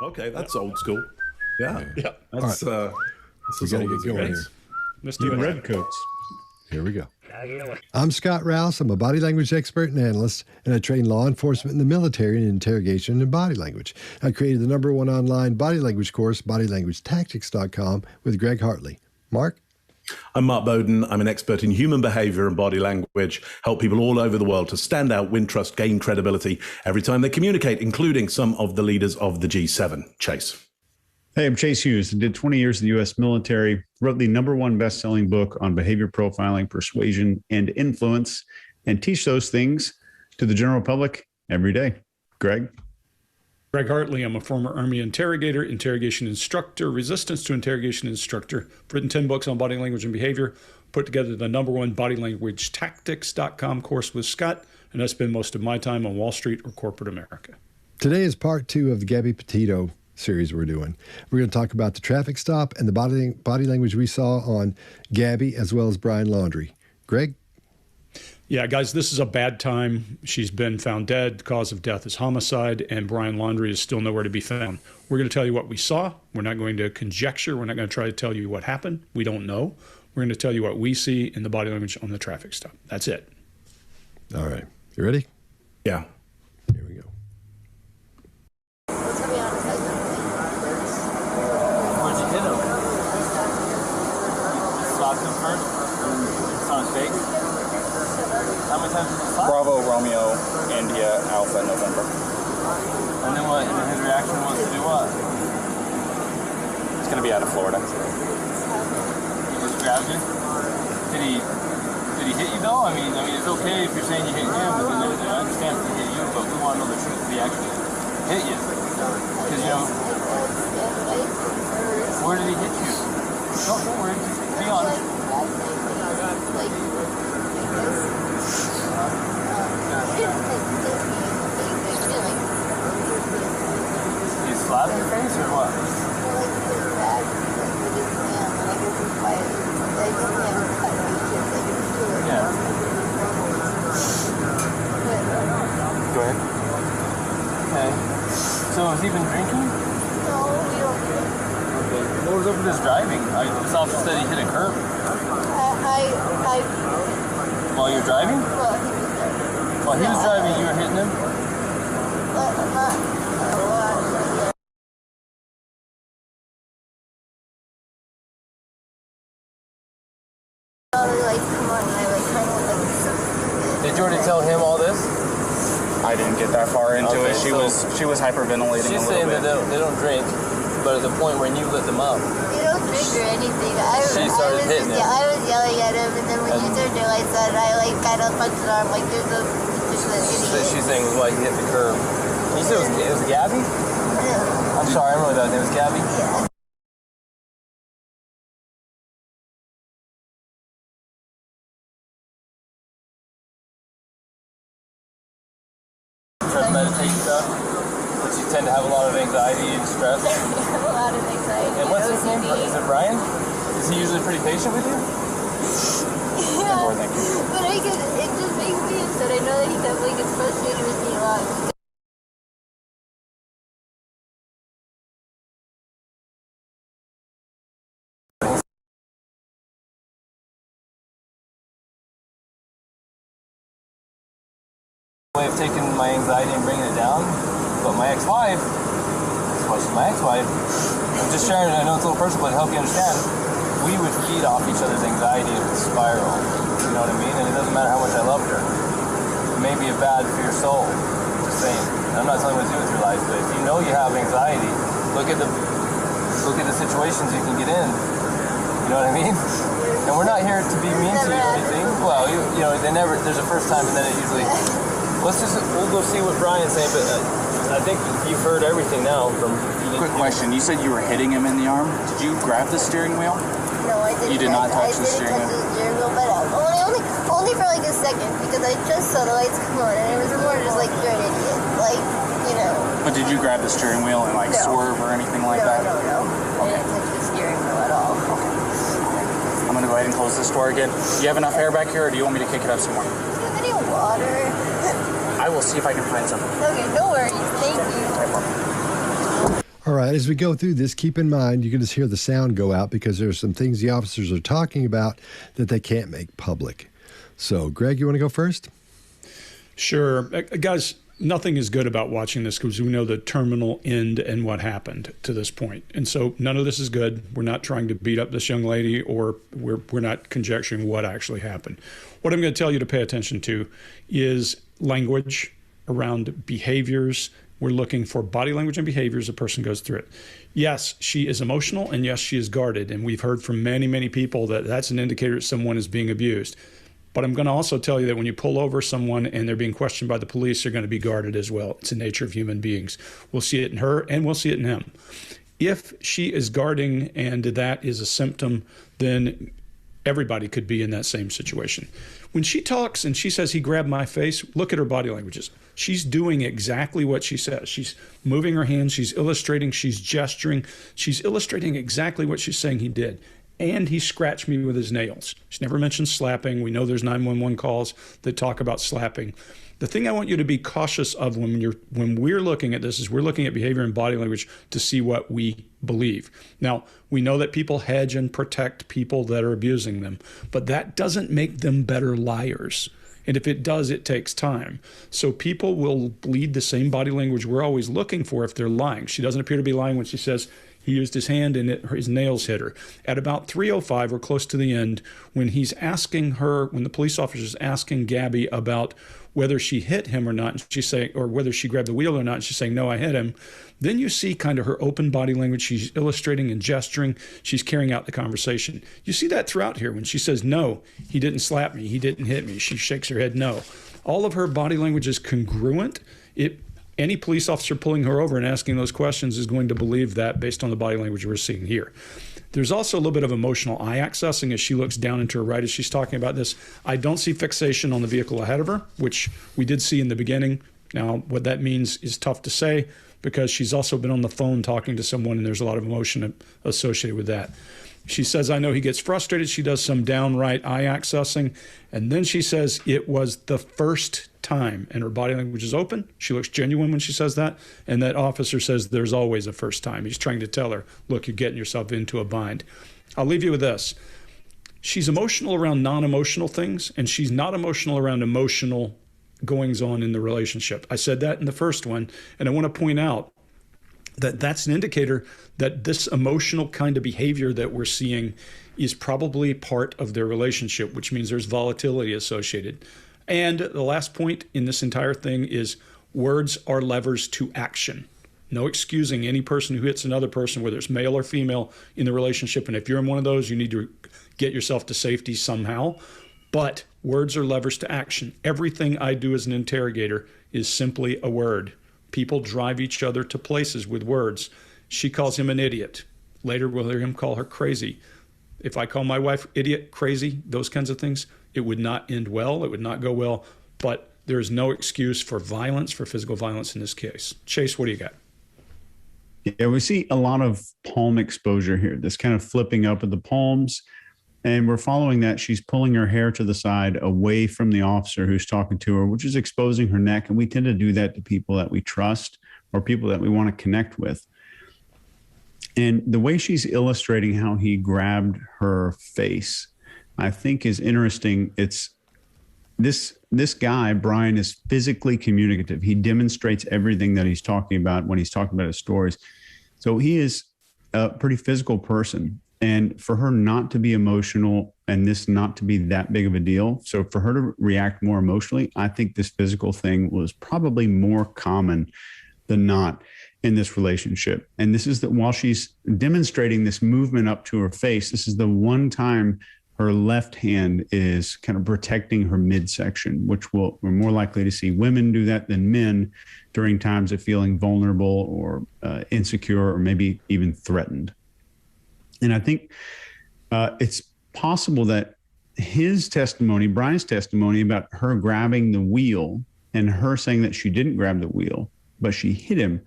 Okay, that's old school. Yeah. Yeah. That's we gotta get going here. Let's do it. Redcoats. Here we go. I'm Scott Rouse. I'm a body language expert and analyst, and I train law enforcement in the military in interrogation and body language. I created the #1 online body language course, bodylanguagetactics.com, with Greg Hartley. Mark? I'm Mark Bowden. I'm an expert in human behavior and body language, help people all over the world to stand out, win trust, gain credibility every time they communicate, including some of the leaders of the G7. Chase. Hey, I'm Chase Hughes. I did 20 years in the U.S. military, wrote the #1 best-selling book on behavior profiling, persuasion, and influence, and teach those things to the general public every day. Greg? Greg Hartley. I'm a former Army interrogator, interrogation instructor, resistance to interrogation instructor. I've written 10 books on body language and behavior, put together the #1 bodylanguagetactics.com course with Scott, and I spend most of my time on Wall Street or corporate America. Today is part 2 of the Gabby Petito series we're doing. We're going to talk about the traffic stop and the body language we saw on Gabby, as well as Brian Laundrie. Greg? Yeah, guys, this is a bad time. She's been found dead. The cause of death is homicide, and Brian Laundrie is still nowhere to be found. We're going to tell you what we saw. We're not going to conjecture. We're not going to try to tell you what happened. We don't know. We're going to tell you what we see in the body language on the traffic stop. That's it. All right. You ready? Yeah. Here we go. Where'd you hit him? Stopped him first? It's on his face? How many times did you stop? Bravo, Romeo, India, Alpha, November. And then what? And then his reaction was to do what? It's going to be out of Florida. He just grabbed you? Did he hit you though? I mean, it's okay if you're saying you hit him, but then I understand if he hit you, but we want to know the truth. Did he actually hit you? Because, you know, where did he hit you? Don't worry, just be honest. Did he slap your face or what? Yeah. Go ahead. Okay. So has he been drinking? No, we don't. Okay. What was up with his driving? This officer said he hit a curb. While you're driving? While he was driving, you were hitting him? Did you already tell him all this? I didn't get that far into it. She was hyperventilating a She's little saying bit. that they don't drink, but at the point when you lit them up. You don't drink or anything. She started hitting him. I was yelling at him, and then when you turned your lights on, I kind of punched his arm like there's an idiot. She's saying it was like he hit the curb. You said it was Gabby? Yeah. I'm sorry, I'm really bad. It was Gabby? Yeah. Try to meditate stuff, but you tend to have a lot of anxiety and stress. I have a lot of anxiety. And what's his name? Is it Brian? Is he usually pretty patient with you? Yeah. But it just makes me upset. I know that he definitely gets frustrated with me a lot. Way of taking my anxiety and bringing it down, but my ex-wife, I'm just sharing it, I know it's a little personal, but to help you understand, we would feed off each other's anxiety and it would spiral, you know what I mean? And it doesn't matter how much I loved her. It may be bad for your soul, just saying. And I'm not telling you what to do with your life, but if you know you have anxiety, look at the situations you can get in, you know what I mean? And we're not here to be mean to you or anything. Well, you know, there's a first time and then it usually... We'll go see what Brian's saying, but I think you've heard everything now from... Quick question. You said you were hitting him in the arm. Did you grab the steering wheel? No, I didn't. You did not touch the steering wheel? I didn't touch the steering wheel, but only for like a second, because I just saw the lights come on, and it was more just like, you're an idiot. Like, you know. But did you grab the steering wheel and swerve or anything like that? No. I didn't touch the steering wheel at all. Okay. I'm going to go ahead and close this door again. Do you have enough air back here, or do you want me to kick it up some more? Do you have any water? I will see if I can find some. Okay, no worries. Thank you. All right, as we go through this, keep in mind you can just hear the sound go out because there's some things the officers are talking about that they can't make public. So, Greg, you want to go first? Sure. Guys, nothing is good about watching this because we know the terminal end and what happened to this point. And so none of this is good. We're not trying to beat up this young lady, or we're not conjecturing what actually happened. What I'm going to tell you to pay attention to is language around behaviors. We're looking for body language and behavior as a person goes through it. Yes, she is emotional, and yes, she is guarded. And we've heard from many, many people that that's an indicator that someone is being abused. But I'm going to also tell you that when you pull over someone and they're being questioned by the police, they're going to be guarded as well. It's the nature of human beings. We'll see it in her and we'll see it in him. If she is guarding and that is a symptom, then everybody could be in that same situation. When she talks and she says, he grabbed my face, look at her body languages. She's doing exactly what she says. She's moving her hands, she's illustrating, she's gesturing, she's illustrating exactly what she's saying he did. And he scratched me with his nails. She never mentioned slapping. We know there's 911 calls that talk about slapping. The thing I want you to be cautious of when we're looking at this is we're looking at behavior and body language to see what we believe. Now, we know that people hedge and protect people that are abusing them, but that doesn't make them better liars. And if it does, it takes time. So people will bleed the same body language we're always looking for if they're lying. She doesn't appear to be lying when she says he used his hand and his nails hit her. At about 3:05, we're close to the end, when he's asking her, when the police officer is asking Gabby about whether she hit him or not, and she's saying, or whether she grabbed the wheel or not, and she's saying, no, I hit him. Then you see kind of her open body language. She's illustrating and gesturing. She's carrying out the conversation. You see that throughout here. When she says, no, he didn't slap me, he didn't hit me, she shakes her head no. All of her body language is congruent. Any police officer pulling her over and asking those questions is going to believe that based on the body language we're seeing here. There's also a little bit of emotional eye accessing as she looks down into her right as she's talking about this. I don't see fixation on the vehicle ahead of her, which we did see in the beginning. Now, what that means is tough to say because she's also been on the phone talking to someone and there's a lot of emotion associated with that. She says, I know he gets frustrated. She does some downright eye accessing. And then she says it was the first time, and her body language is open. She looks genuine when she says that. And that officer says there's always a first time. He's trying to tell her, look, you're getting yourself into a bind. I'll leave you with this. She's emotional around non-emotional things, and she's not emotional around emotional goings on in the relationship. I said that in the first one, and I want to point out that that's an indicator that this emotional kind of behavior that we're seeing is probably part of their relationship, which means there's volatility associated. And the last point in this entire thing is words are levers to action. No excusing any person who hits another person, whether it's male or female, in the relationship. And if you're in one of those, you need to get yourself to safety somehow. But words are levers to action. Everything I do as an interrogator is simply a word. People drive each other to places with words. She calls him an idiot. Later, we'll hear him call her crazy. If I call my wife idiot, crazy, those kinds of things, it would not end well. It would not go well. But there is no excuse for violence, for physical violence in this case. Chase, what do you got? Yeah, we see a lot of palm exposure here, this kind of flipping up of the palms. And we're following that. She's pulling her hair to the side away from the officer who's talking to her, which is exposing her neck. And we tend to do that to people that we trust or people that we want to connect with. And the way she's illustrating how he grabbed her face, I think is interesting. It's this guy, Brian, is physically communicative. He demonstrates everything that he's talking about when he's talking about his stories. So he is a pretty physical person. And for her not to be emotional and this not to be that big of a deal, so for her to react more emotionally, I think this physical thing was probably more common than not in this relationship. And this is that while she's demonstrating this movement up to her face, this is the one time her left hand is kind of protecting her midsection, which we're more likely to see women do that than men during times of feeling vulnerable or insecure or maybe even threatened. And I think it's possible that his testimony, Brian's testimony about her grabbing the wheel and her saying that she didn't grab the wheel, but she hit him,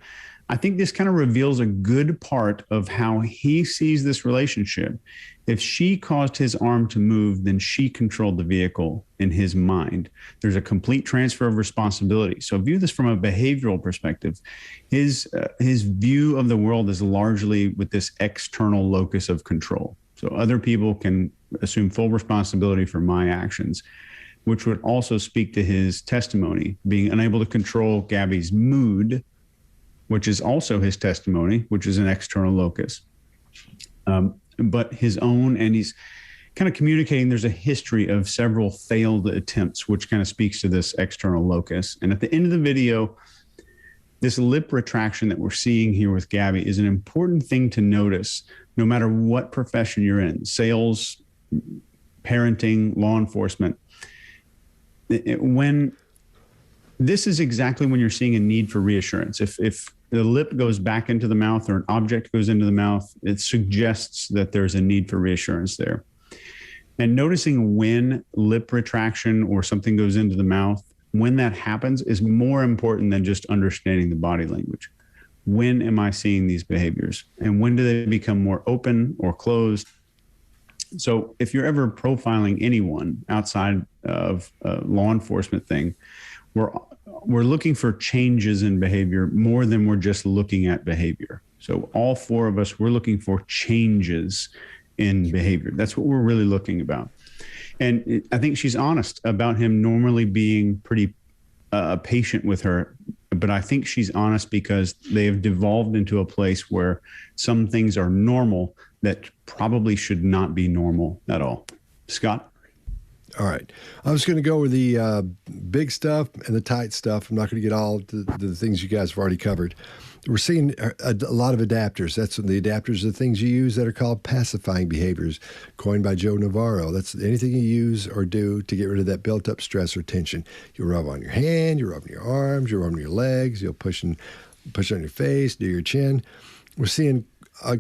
I think this kind of reveals a good part of how he sees this relationship. If she caused his arm to move, then she controlled the vehicle in his mind. There's a complete transfer of responsibility. So view this from a behavioral perspective. His view of the world is largely with this external locus of control. So other people can assume full responsibility for my actions, which would also speak to his testimony, being unable to control Gabby's mood, which is also his testimony, which is an external locus. But his own, and he's kind of communicating there's a history of several failed attempts, which kind of speaks to this external locus. And at the end of the video, this lip retraction that we're seeing here with Gabby is an important thing to notice, no matter what profession you're in, sales, parenting, law enforcement. When this is exactly when you're seeing a need for reassurance. If the lip goes back into the mouth or an object goes into the mouth, it suggests that there's a need for reassurance there. And noticing when lip retraction or something goes into the mouth, when that happens is more important than just understanding the body language. When am I seeing these behaviors? And when do they become more open or closed? So if you're ever profiling anyone outside of a law enforcement thing, we're looking for changes in behavior more than we're just looking at behavior. So all four of us, we're looking for changes in behavior. That's what we're really looking about. And I think she's honest about him normally being pretty patient with her. But I think she's honest because they have devolved into a place where some things are normal that probably should not be normal at all. Scott? All right. I was going to go over the big stuff and the tight stuff. I'm not going to get all the things you guys have already covered. We're seeing a lot of adapters. That's the adapters are the things you use that are called pacifying behaviors, coined by Joe Navarro. That's anything you use or do to get rid of that built-up stress or tension. You rub on your hand, you rub on your arms, you rub on your legs, you'll push on your face, near your chin. We're seeing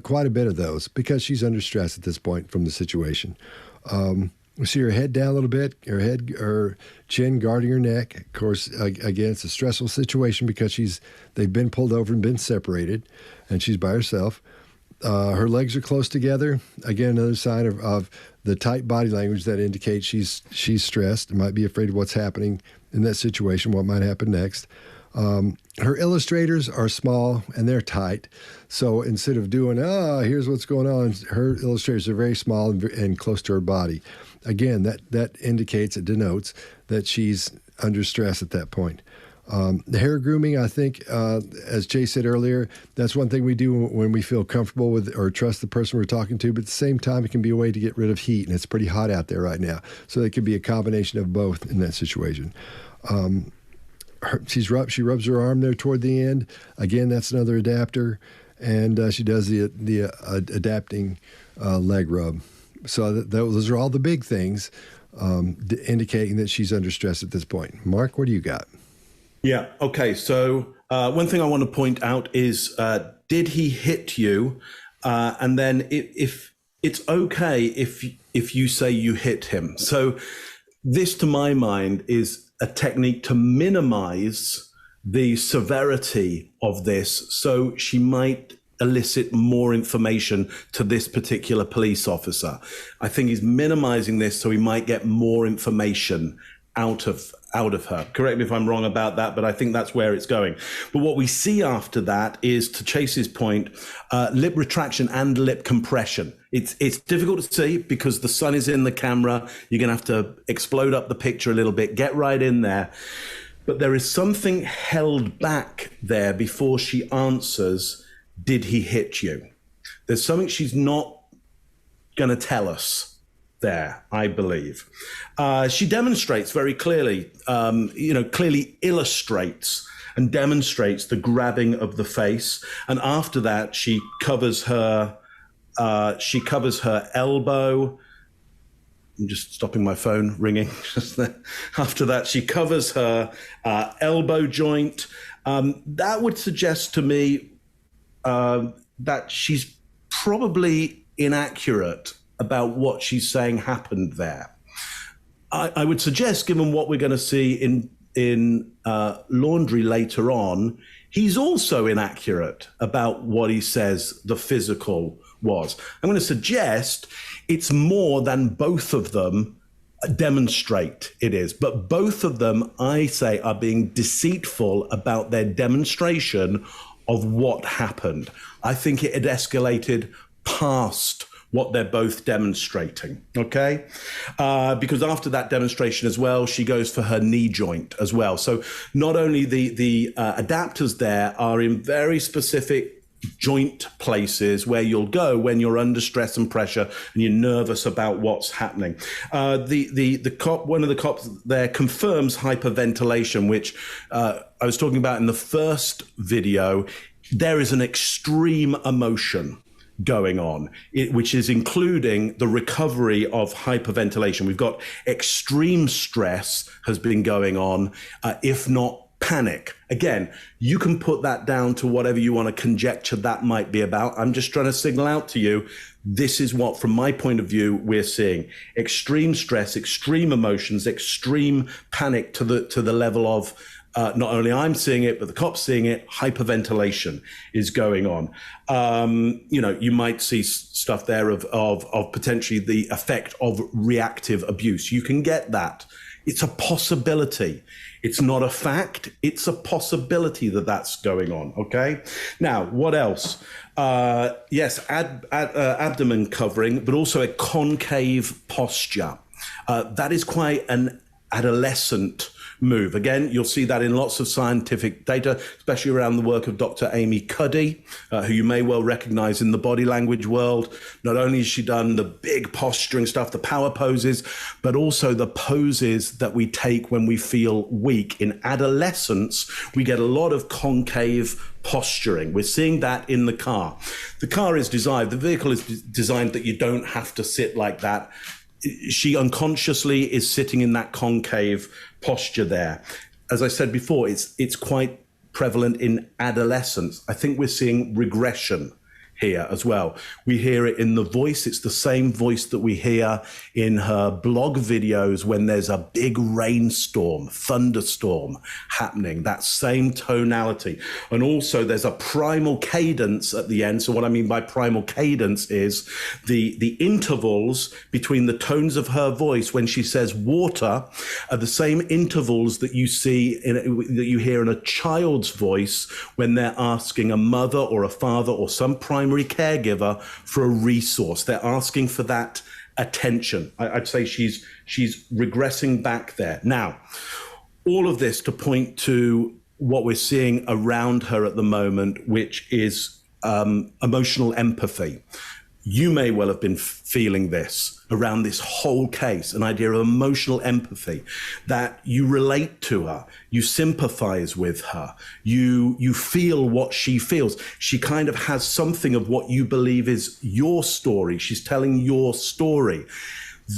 quite a bit of those because she's under stress at this point from the situation. We see her head down a little bit, her chin guarding her neck. Of course, again, it's a stressful situation because they've been pulled over and been separated, and she's by herself. Her legs are close together. Again, another sign of the tight body language that indicates she's stressed and might be afraid of what's happening in that situation, what might happen next. Her illustrators are small and they're tight. So instead of doing, here's what's going on, her illustrators are very small and close to her body. Again, that indicates, it denotes that she's under stress at that point. The hair grooming, I think, as Jay said earlier, that's one thing we do when we feel comfortable with or trust the person we're talking to. But at the same time, it can be a way to get rid of heat, and it's pretty hot out there right now. So it could be a combination of both in that situation. She rubs her arm there toward the end. Again, that's another adapter, and she does the adapting leg rub. So those are all the big things indicating that she's under stress at this point. Mark, what do you got? Yeah. Okay. So one thing I want to point out is, did he hit you? And then if it's okay if you say you hit him. So this, to my mind, is a technique to minimize the severity of this. So she might elicit more information to this particular police officer. I think he's minimizing this so he might get more information out of her. Correct me if I'm wrong about that, but I think that's where it's going. But what we see after that is, to Chase's point, lip retraction and lip compression. It's difficult to see because the sun is in the camera. You're going to have to explode up the picture a little bit, get right in there. But there is something held back there before she answers, did he hit you? There's something she's not going to tell us there, I believe. She demonstrates very clearly, clearly illustrates and demonstrates the grabbing of the face. And after that, she covers her elbow. I'm just stopping my phone ringing. After that, she covers her elbow joint. That would suggest to me that she's probably inaccurate about what she's saying happened there. I would suggest, given what we're going to see in Laundrie later on, he's also inaccurate about what he says the physical was. I'm going to suggest it's more than both of them demonstrate it is. But both of them, I say, are being deceitful about their demonstration of what happened. I think it had escalated past what they're both demonstrating, okay? Because after that demonstration as well, she goes for her knee joint as well. So not only the adapters there are in very specific joint places where you'll go when you're under stress and pressure and you're nervous about what's happening. The cop, one of the cops there, confirms hyperventilation, which I was talking about in the first video. There is an extreme emotion going on, which is including the recovery of hyperventilation. We've got extreme stress has been going on, if not panic. Again, you can put that down to whatever you want to conjecture that might be about. I'm just trying to signal out to you, this is what, from my point of view, we're seeing. Extreme stress, extreme emotions, extreme panic to the level of not only I'm seeing it, but the cops seeing it. Hyperventilation is going on. You might see stuff there of potentially the effect of reactive abuse. You can get that. It's a possibility. It's not a fact. It's a possibility that that's going on. Okay. Now, what else? Yes, abdomen covering, but also a concave posture. That is quite an adolescent move. Again, you'll see that in lots of scientific data, especially around the work of Dr. Amy Cuddy, who you may well recognize in the body language world. Not only has she done the big posturing stuff, the power poses, but also the poses that we take when we feel weak. In adolescence, we get a lot of concave posturing. We're seeing that in the car. The car is designed, the vehicle is designed that you don't have to sit like that. She unconsciously is sitting in that concave posture there. As I said before, it's quite prevalent in adolescence. I think we're seeing regression here as well. We hear it in the voice. It's the same voice that we hear in her blog videos when there's a big rainstorm, thunderstorm happening, that same tonality. And also there's a primal cadence at the end. So what I mean by primal cadence is the intervals between the tones of her voice when she says water are the same intervals that you see that you hear in a child's voice when they're asking a mother or a father or some primary caregiver for a resource. They're asking for that attention. I'd say she's regressing back there. Now, all of this to point to what we're seeing around her at the moment, which is emotional empathy. You may well have been feeling this around this whole case, an idea of emotional empathy, that you relate to her, you sympathize with her, you feel what she feels. She kind of has something of what you believe is your story. She's telling your story.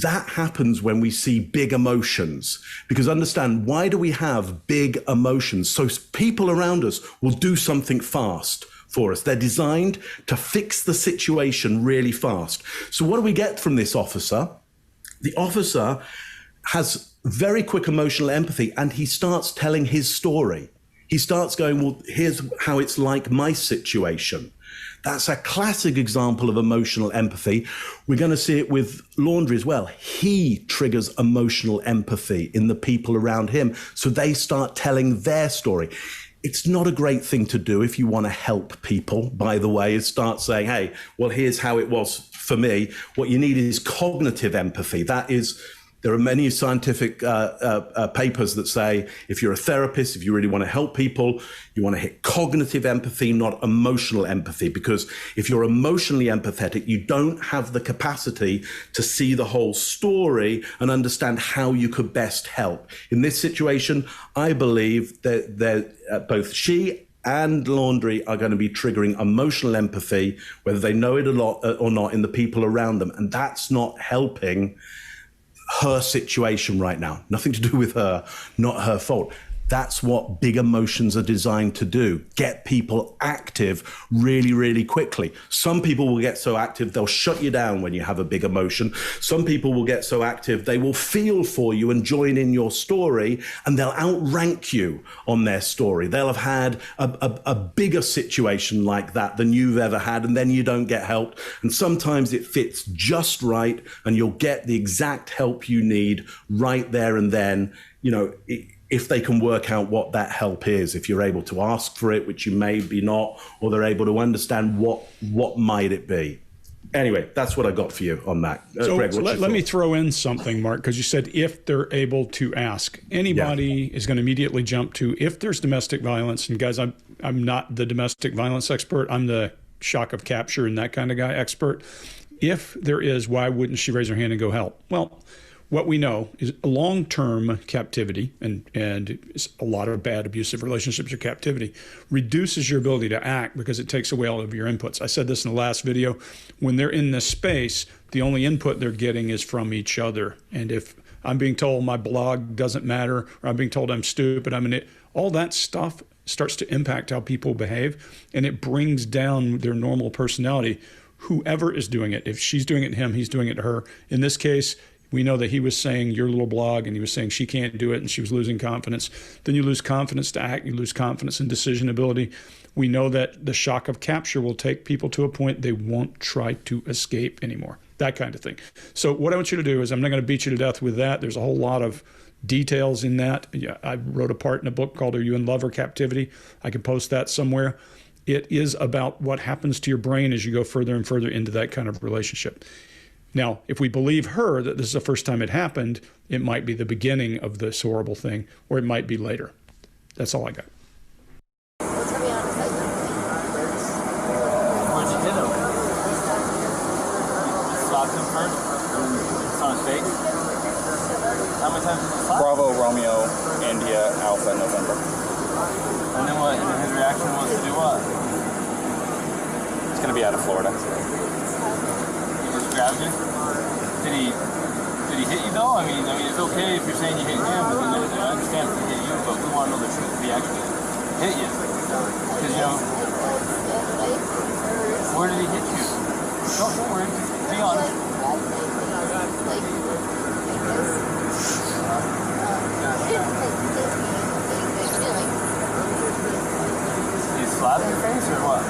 That happens when we see big emotions, because understand, why do we have big emotions? So people around us will do something fast for us. They're designed to fix the situation really fast. So what do we get from this officer? The officer has very quick emotional empathy, and he starts telling his story. He starts going, well, here's how it's like my situation. That's a classic example of emotional empathy. We're going to see it with Laundrie as well. He triggers emotional empathy in the people around him, so they start telling their story. It's not a great thing to do if you want to help people, by the way, is start saying, hey, well, here's how it was for me. What you need is cognitive empathy. That is, there are many scientific papers that say if you're a therapist, if you really want to help people, you want to hit cognitive empathy, not emotional empathy. Because if you're emotionally empathetic, you don't have the capacity to see the whole story and understand how you could best help. In this situation, I believe that both she and Laundrie are going to be triggering emotional empathy, whether they know it a lot or not, in the people around them. And that's not helping her situation right now. Nothing to do with her, not her fault. That's what big emotions are designed to do. Get people active really, really quickly. Some people will get so active, they'll shut you down when you have a big emotion. Some people will get so active, they will feel for you and join in your story, and they'll outrank you on their story. They'll have had a bigger situation like that than you've ever had, and then you don't get helped. And sometimes it fits just right, and you'll get the exact help you need right there and then, you know, if they can work out what that help is, if you're able to ask for it, which you may be not, or they're able to understand what might it be. Anyway, that's what I got for you on that. So, Greg, let me throw in something, Mark, because you said if they're able to ask. Anybody is going to immediately jump to if there's domestic violence. And guys, I'm not the domestic violence expert. I'm the shock of capture and that kind of guy expert. If there is, why wouldn't she raise her hand and go help? Well, what we know is long-term captivity and a lot of bad abusive relationships or captivity reduces your ability to act because it takes away all of your inputs. I said this in the last video. When they're in this space, the only input they're getting is from each other. And if I'm being told my blog doesn't matter, or I'm being told I'm stupid, all that stuff starts to impact how people behave, and it brings down their normal personality. Whoever is doing it, if she's doing it to him, he's doing it to her. In this case, we know that he was saying your little blog, and he was saying she can't do it, and she was losing confidence. Then you lose confidence to act, you lose confidence in decision ability. We know that the shock of capture will take people to a point they won't try to escape anymore, that kind of thing. So what I want you to do is, I'm not going to beat you to death with that. There's a whole lot of details in that. I wrote a part in a book called Are You in Love or Captivity? I can post that somewhere. It is about what happens to your brain as you go further and further into that kind of relationship. Now, if we believe her that this is the first time it happened, it might be the beginning of this horrible thing, or it might be later. That's all I got. Well, to be honest, I don't think. Where'd you hit him? You slapped him first? It's on his face? How many times did you slap? Bravo, Romeo, India, Alpha, November. And then what? And then his reaction was to do what? It's going to be out of Florida. Grabbed you? Did he hit you though? I mean, it's okay if you're saying you hit him, but then I understand if he hit you, but we want to know the truth. If he actually hit you, because where did he hit you? Don't worry. Be honest. Did he slap your face or what?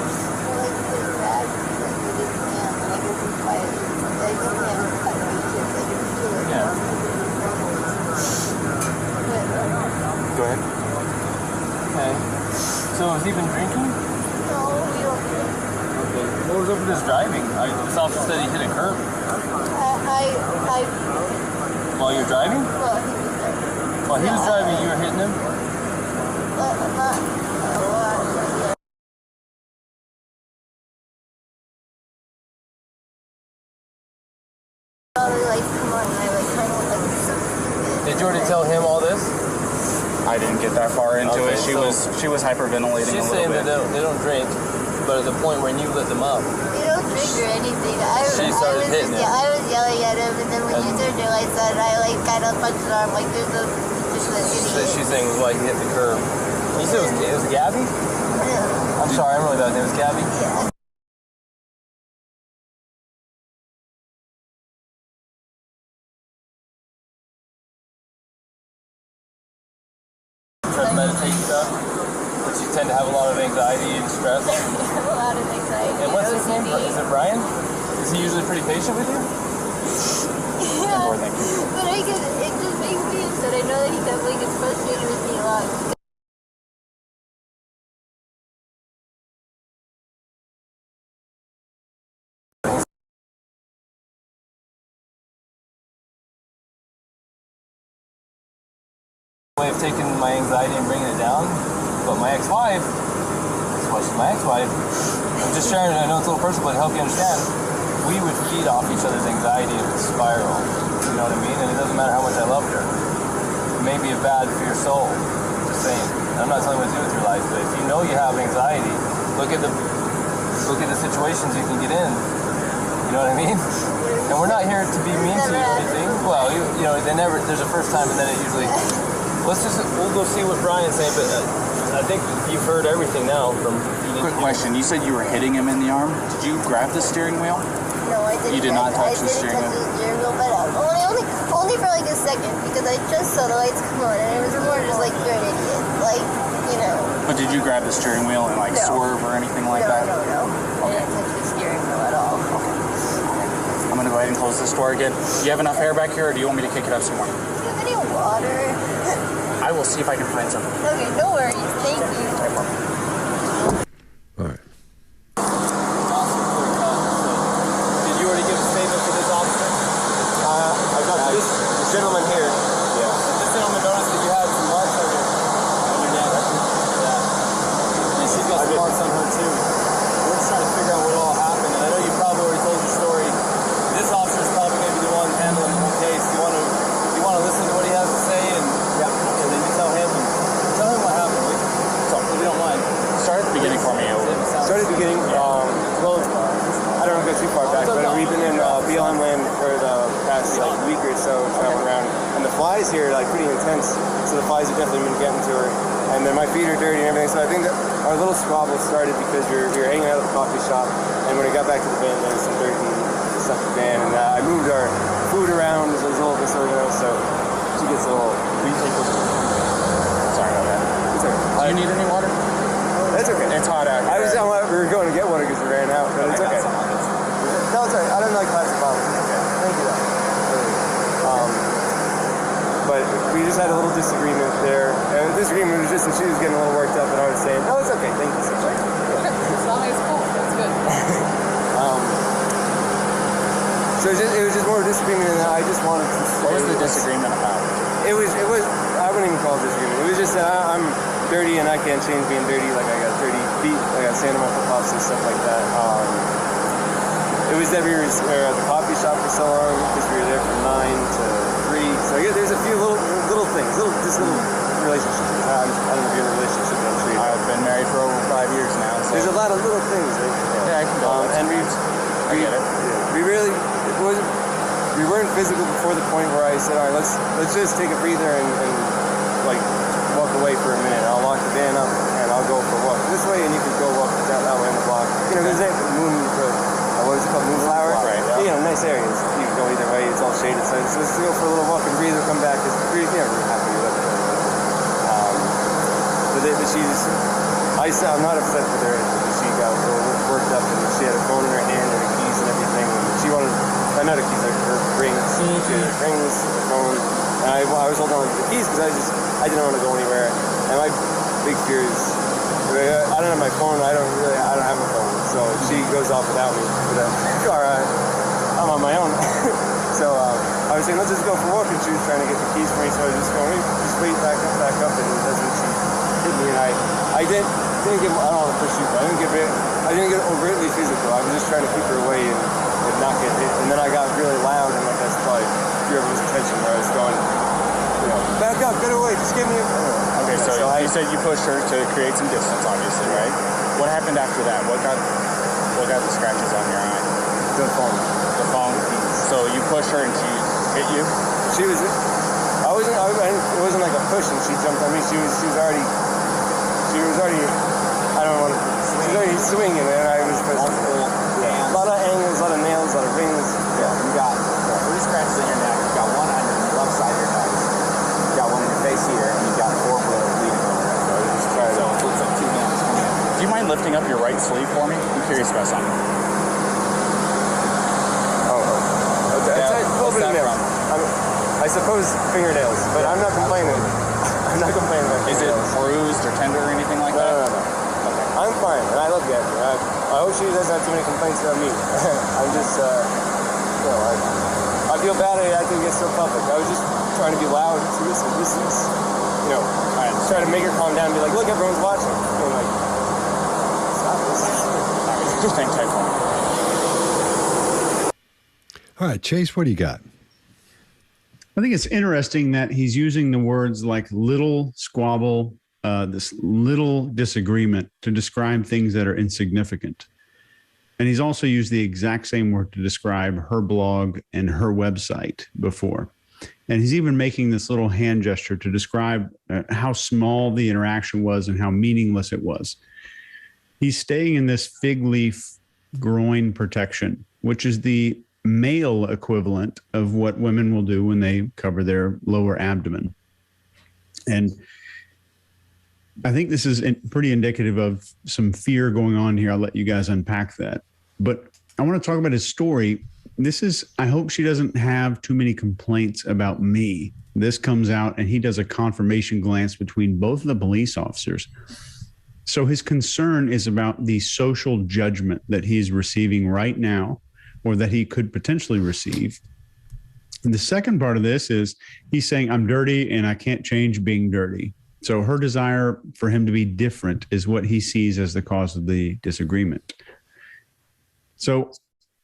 Yeah. Go ahead. Okay. So has he been drinking? No, we don't do it. Okay. What was up with his driving? This officer said he hit a curb. While you're driving? Well, he was there. While he was driving, you were hitting him? Did Jordy tell him all this? I didn't get that far into Okay, it. She was hyperventilating She's a little saying bit. that they don't drink, but at the point when you lit them up. You don't drink or anything. She started hitting him. I was yelling at him, and then when you turned your lights on, I kind of punched her arm like there's a She's saying it was like he hit the curb. You said it was Gabby? Yeah. I'm sorry, I'm really bad. It was Gabby? Yeah. Meditate stuff, but you tend to have a lot of anxiety and stress. I have a lot of anxiety. And what's his OCD. name? Is it Brian? Is he usually pretty patient with you? Yeah. But it just makes me upset. I know that he definitely gets frustrated with me a lot. Way of taking my anxiety and bringing it down, but my ex-wife, that's why she's my ex-wife. I'm just sharing it. I know it's a little personal, but to help you understand, we would feed off each other's anxiety and spiral. You know what I mean? And it doesn't matter how much I loved her. It may be bad for your soul. Just saying. I'm not telling you what to do with your life, but if you know you have anxiety, look at the situations you can get in. You know what I mean? And we're not here to be mean to you or anything. Well, you know, there's a first time, and then it usually We'll go see what Brian's saying, but I think you've heard everything now from. Quick question. You said you were hitting him in the arm. Did you grab the steering wheel? No, I didn't. You did not touch the steering wheel? I didn't touch the steering wheel, but only for like a second, because I just saw the lights come on, and it was more just like, you're an idiot. Like, you know. But did you grab the steering wheel and like swerve or anything like that? No. I didn't touch the steering wheel at all. Okay. I'm going to go ahead and close this door again. Do you have enough air back here, or do you want me to kick it up some more? Do you have any water? I will see if I can find something. Okay, no worries. Thank you. All right. Did you already give a statement to this officer? I got this gentleman here. Yeah. This gentleman noticed that you had some marks on your neck. Yeah. And she's got some marks on her too. We're just trying to figure out what all happened. And I know you probably already told your story. This officer is probably going to be the one handling the whole case. You want to listen to what he has to say, and then you tell him what happened. If you don't mind. Start at the beginning for me. Started at the beginning. Well, I don't want to go too far back, but we've been in BLM land for the past week or so, traveling around, and the flies here are pretty intense. So the flies have definitely been getting to her, and then my feet are dirty and everything. So I think that our little squabble started because we were hanging out at the coffee shop, and when we got back to the van, there was some dirt and stuff in the van, and I moved our food around, so it was a little disorganized. So she gets a little. Sorry about that. It's okay. Do you need any water? It's okay. It's hot out here. We were going to get water because we ran out, but it's okay. No, it's all right. I don't like plastic bottles. It's okay. Thank you, though. But we just had a little disagreement there. And the disagreement was just that she was getting a little worked up, and I was saying, no, it's okay. Thank you so much. As long as it's cool, that's good. So it was just more of a disagreement, and I just wanted to say... What was the disagreement about? It was, I wouldn't even call it disagreement. It was just that I'm dirty and I can't change being dirty. Like, I got dirty feet, I got sand on my flip-flops and stuff like that. It was that we were at the coffee shop for so long because we were there from 9 to 3. So yeah, there's a few little things, little relationships. I don't know if you're in a relationship, but I'm sure you I've been married for over 5 years now. So. There's a lot of little things. Right? Yeah, I can go. And I get it. We weren't physical before the point where I said, all right, let's just take a breather and like walk away for a minute. I'll lock the van up and I'll go for a walk this way, and you can go walk that way in the block. You know, there's that what is it called, Moonflower? Right. Yeah. You know, nice areas. You can go either way. It's all shaded. So let's go for a little walk and breathe and come back. Because we're happy with it. But she's, I'm not upset with her. She got worked up and she had a phone in her hand and her keys and everything. And she wanted, not her keys, her rings. She had her rings, her phone. And I was holding on to the keys because I didn't want to go anywhere. And my big fear is, I don't have my phone. I don't have my phone. So she goes off without me. But I'm on my own. So I was saying, let's just go for a walk. And she was trying to get the keys for me. So I was just going, just wait back up. And that's when she hit me. And I didn't get, I don't want to push you, but I didn't get overtly physical. I was just trying to keep her away and not get hit. And then I got really loud, and that's probably drew everyone's attention where I was going, back up, get away, just give me a... Okay, so you said you pushed her to create some distance, obviously, right? What happened after that? What got the scratches on your eye? The phone. The phone? So you pushed her and she hit you? It wasn't like a push and she jumped on me. She was already, I don't want to, she was already swinging, and I was just, a lot of angles, a lot of nails, a lot of rings. Yeah, you got 3 scratches in your neck. You got 1 on your left side of your nose. You got 1 in your face here, and you got 4 bleeding over there. So it looks like 2 nails coming in. Do you mind lifting up your right sleeve for me? I'm curious about something. What's that from? I suppose fingernails, but I'm not complaining. I'm not complaining about fingernails. Is it bruised or tender or anything like that? No. Okay. I'm fine, and I love Gabby. I hope she doesn't have too many complaints about me. I'm just, I feel bad I had to get so public. I was just trying to be loud. So this is, try to make her calm down and be like, look, everyone's watching. And like, stop this. Just hang tight for me. All right, Chase, what do you got? I think it's interesting that he's using the words like little squabble, this little disagreement to describe things that are insignificant. And he's also used the exact same word to describe her blog and her website before. And he's even making this little hand gesture to describe how small the interaction was and how meaningless it was. He's staying in this fig leaf groin protection, which is the male equivalent of what women will do when they cover their lower abdomen. And I think this is pretty indicative of some fear going on here. I'll let you guys unpack that. But I want to talk about his story. I hope she doesn't have too many complaints about me. This comes out and he does a confirmation glance between both of the police officers. So his concern is about the social judgment that he's receiving right now, or that he could potentially receive. And the second part of this is he's saying, I'm dirty and I can't change being dirty. So her desire for him to be different is what he sees as the cause of the disagreement. So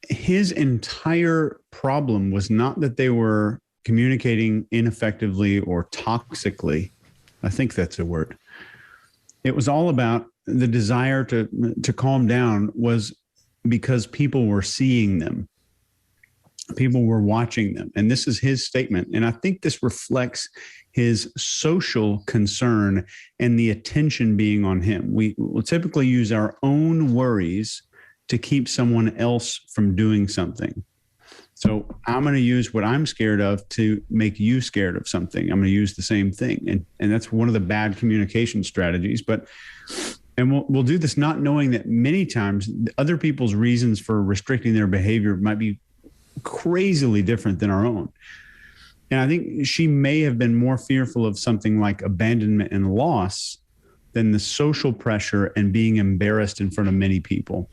his entire problem was not that they were communicating ineffectively or toxically. I think that's a word. It was all about the desire to calm down was because people were seeing them. People were watching them. And this is his statement. And I think this reflects his social concern and the attention being on him. We will typically use our own worries to keep someone else from doing something. So I'm going to use what I'm scared of to make you scared of something. I'm going to use the same thing. And that's one of the bad communication strategies. And we'll do this not knowing that many times other people's reasons for restricting their behavior might be crazily different than our own. And I think she may have been more fearful of something like abandonment and loss than the social pressure and being embarrassed in front of many people.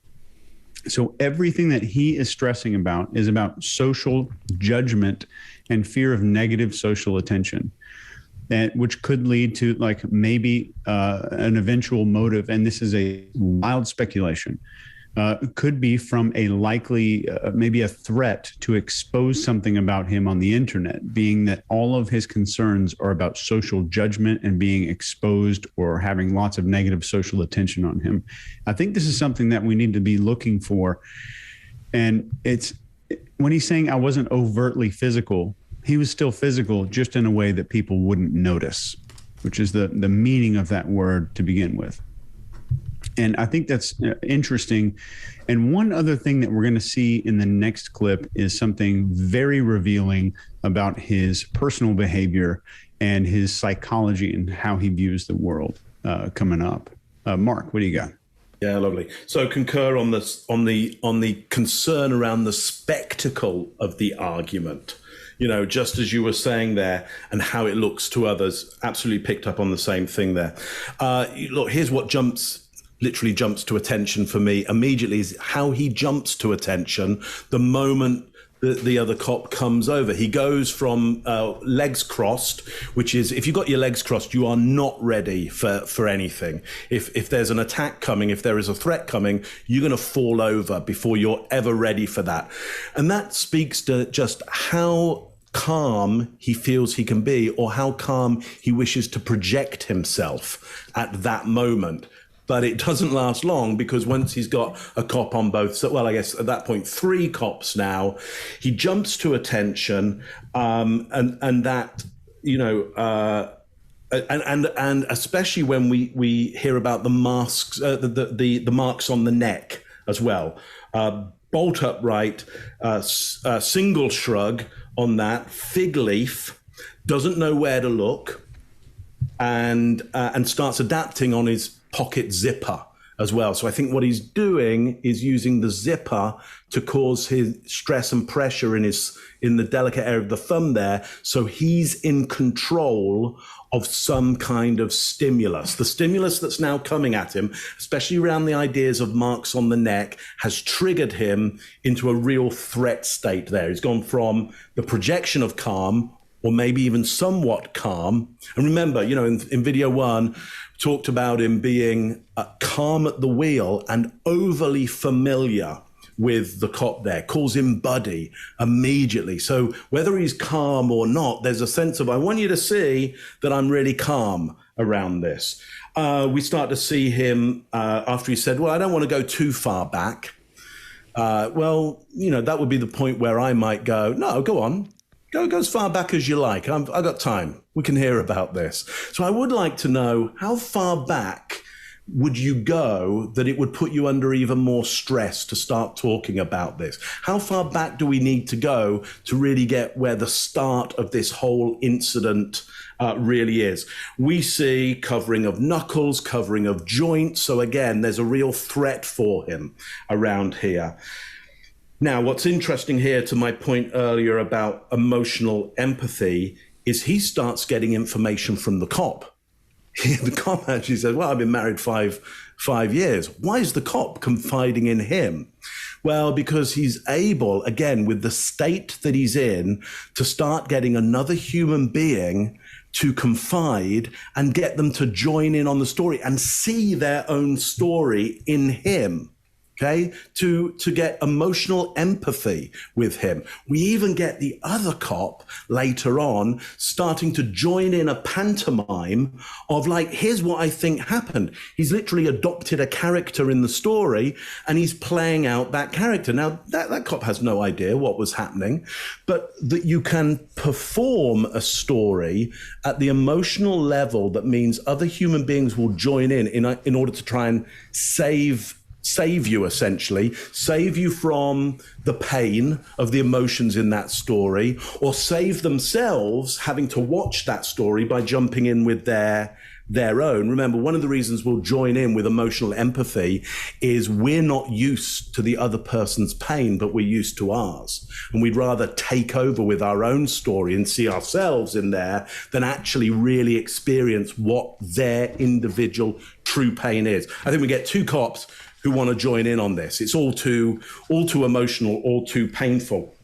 So everything that he is stressing about is about social judgment and fear of negative social attention, which could lead to like maybe an eventual motive. And this is a wild speculation. Could be from a likely, maybe a threat to expose something about him on the internet, being that all of his concerns are about social judgment and being exposed or having lots of negative social attention on him. I think this is something that we need to be looking for. And it's when he's saying I wasn't overtly physical, he was still physical, just in a way that people wouldn't notice, which is the meaning of that word to begin with. And I think that's interesting. And one other thing that we're going to see in the next clip is something very revealing about his personal behavior and his psychology and how he views the world coming up. Mark, what do you got? Yeah, lovely. So concur on this, on the concern around the spectacle of the argument. You know, just as you were saying there, and how it looks to others. Absolutely picked up on the same thing there. Look, here's what literally jumps to attention for me immediately is how he jumps to attention the moment the other cop comes over. He goes from legs crossed, which is, if you've got your legs crossed, you are not ready for anything. If there's an attack coming, if there is a threat coming, you're going to fall over before you're ever ready for that. And that speaks to just how calm he feels he can be, or how calm he wishes to project himself at that moment. But it doesn't last long, because once he's got a cop on both, so, well, I guess at that point, 3 cops now, he jumps to attention, and that, you know, and especially when we hear about the masks, the marks on the neck as well. Bolt upright, single shrug on that, fig leaf, doesn't know where to look, and starts adapting on his pocket zipper as well. So I think what he's doing is using the zipper to cause his stress and pressure in the delicate area of the thumb there. So he's in control of some kind of stimulus. The stimulus that's now coming at him, especially around the ideas of marks on the neck, has triggered him into a real threat state there. He's gone from the projection of calm, or maybe even somewhat calm. And remember, you know, in video 1, talked about him being calm at the wheel and overly familiar with the cop there, calls him buddy immediately. So whether he's calm or not, there's a sense of, I want you to see that I'm really calm around this. We start to see him after he said, well, I don't want to go too far back. Well, you know, that would be the point where I might go, no, go on. Go as far back as you like. I've got time. We can hear about this. So I would like to know, how far back would you go that it would put you under even more stress to start talking about this? How far back do we need to go to really get where the start of this whole incident really is? We see covering of knuckles, covering of joints. So again, there's a real threat for him around here. Now, what's interesting here, to my point earlier about emotional empathy, is he starts getting information from the cop. The cop actually says, well, I've been married five years. Why is the cop confiding in him? Well, because he's able, again, with the state that he's in, to start getting another human being to confide and get them to join in on the story and see their own story in him. Okay, to get emotional empathy with him. We even get the other cop later on starting to join in a pantomime of like, here's what I think happened. He's literally adopted a character in the story and he's playing out that character. Now, that cop has no idea what was happening, but that you can perform a story at the emotional level that means other human beings will join in order to try and save you, essentially, save you from the pain of the emotions in that story, or save themselves having to watch that story by jumping in with their own. Remember, one of the reasons we'll join in with emotional empathy is we're not used to the other person's pain, but we're used to ours. And we'd rather take over with our own story and see ourselves in there than actually really experience what their individual true pain is. I think we get two cops who want to join in on this. It's all too emotional, all too painful,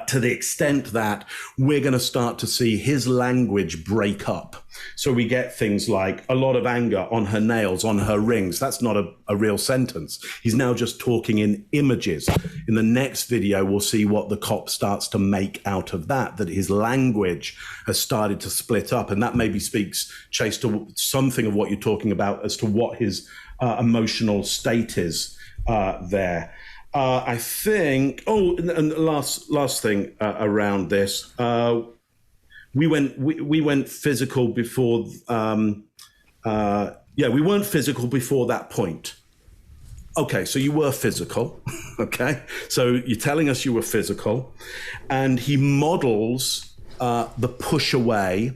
to the extent that we're going to start to see his language break up. So we get things like a lot of anger on her nails, on her rings. That's not a real sentence. He's now just talking in images. In the next video, we'll see what the cop starts to make out of that his language has started to split up. And that maybe speaks, Chase, to something of what you're talking about as to what his emotional state is there. I think. Oh, and last thing around this. We went physical before. We weren't physical before that point. Okay, so you were physical. Okay, so you're telling us you were physical, and he models the push away,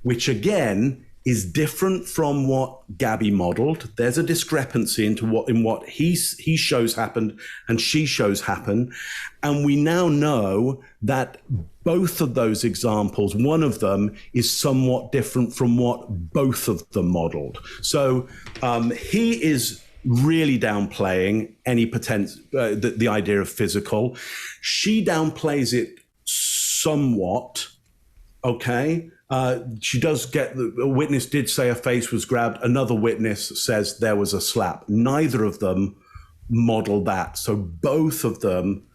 which again is different from what Gabby modeled. There's a discrepancy in what he shows happened and she shows happen. And we now know that both of those examples, one of them is somewhat different from what both of them modeled. So he is really downplaying any potential, the idea of physical. She downplays it somewhat, okay? She does get, a witness did say her face was grabbed. Another witness says there was a slap. Neither of them model that. So both of them,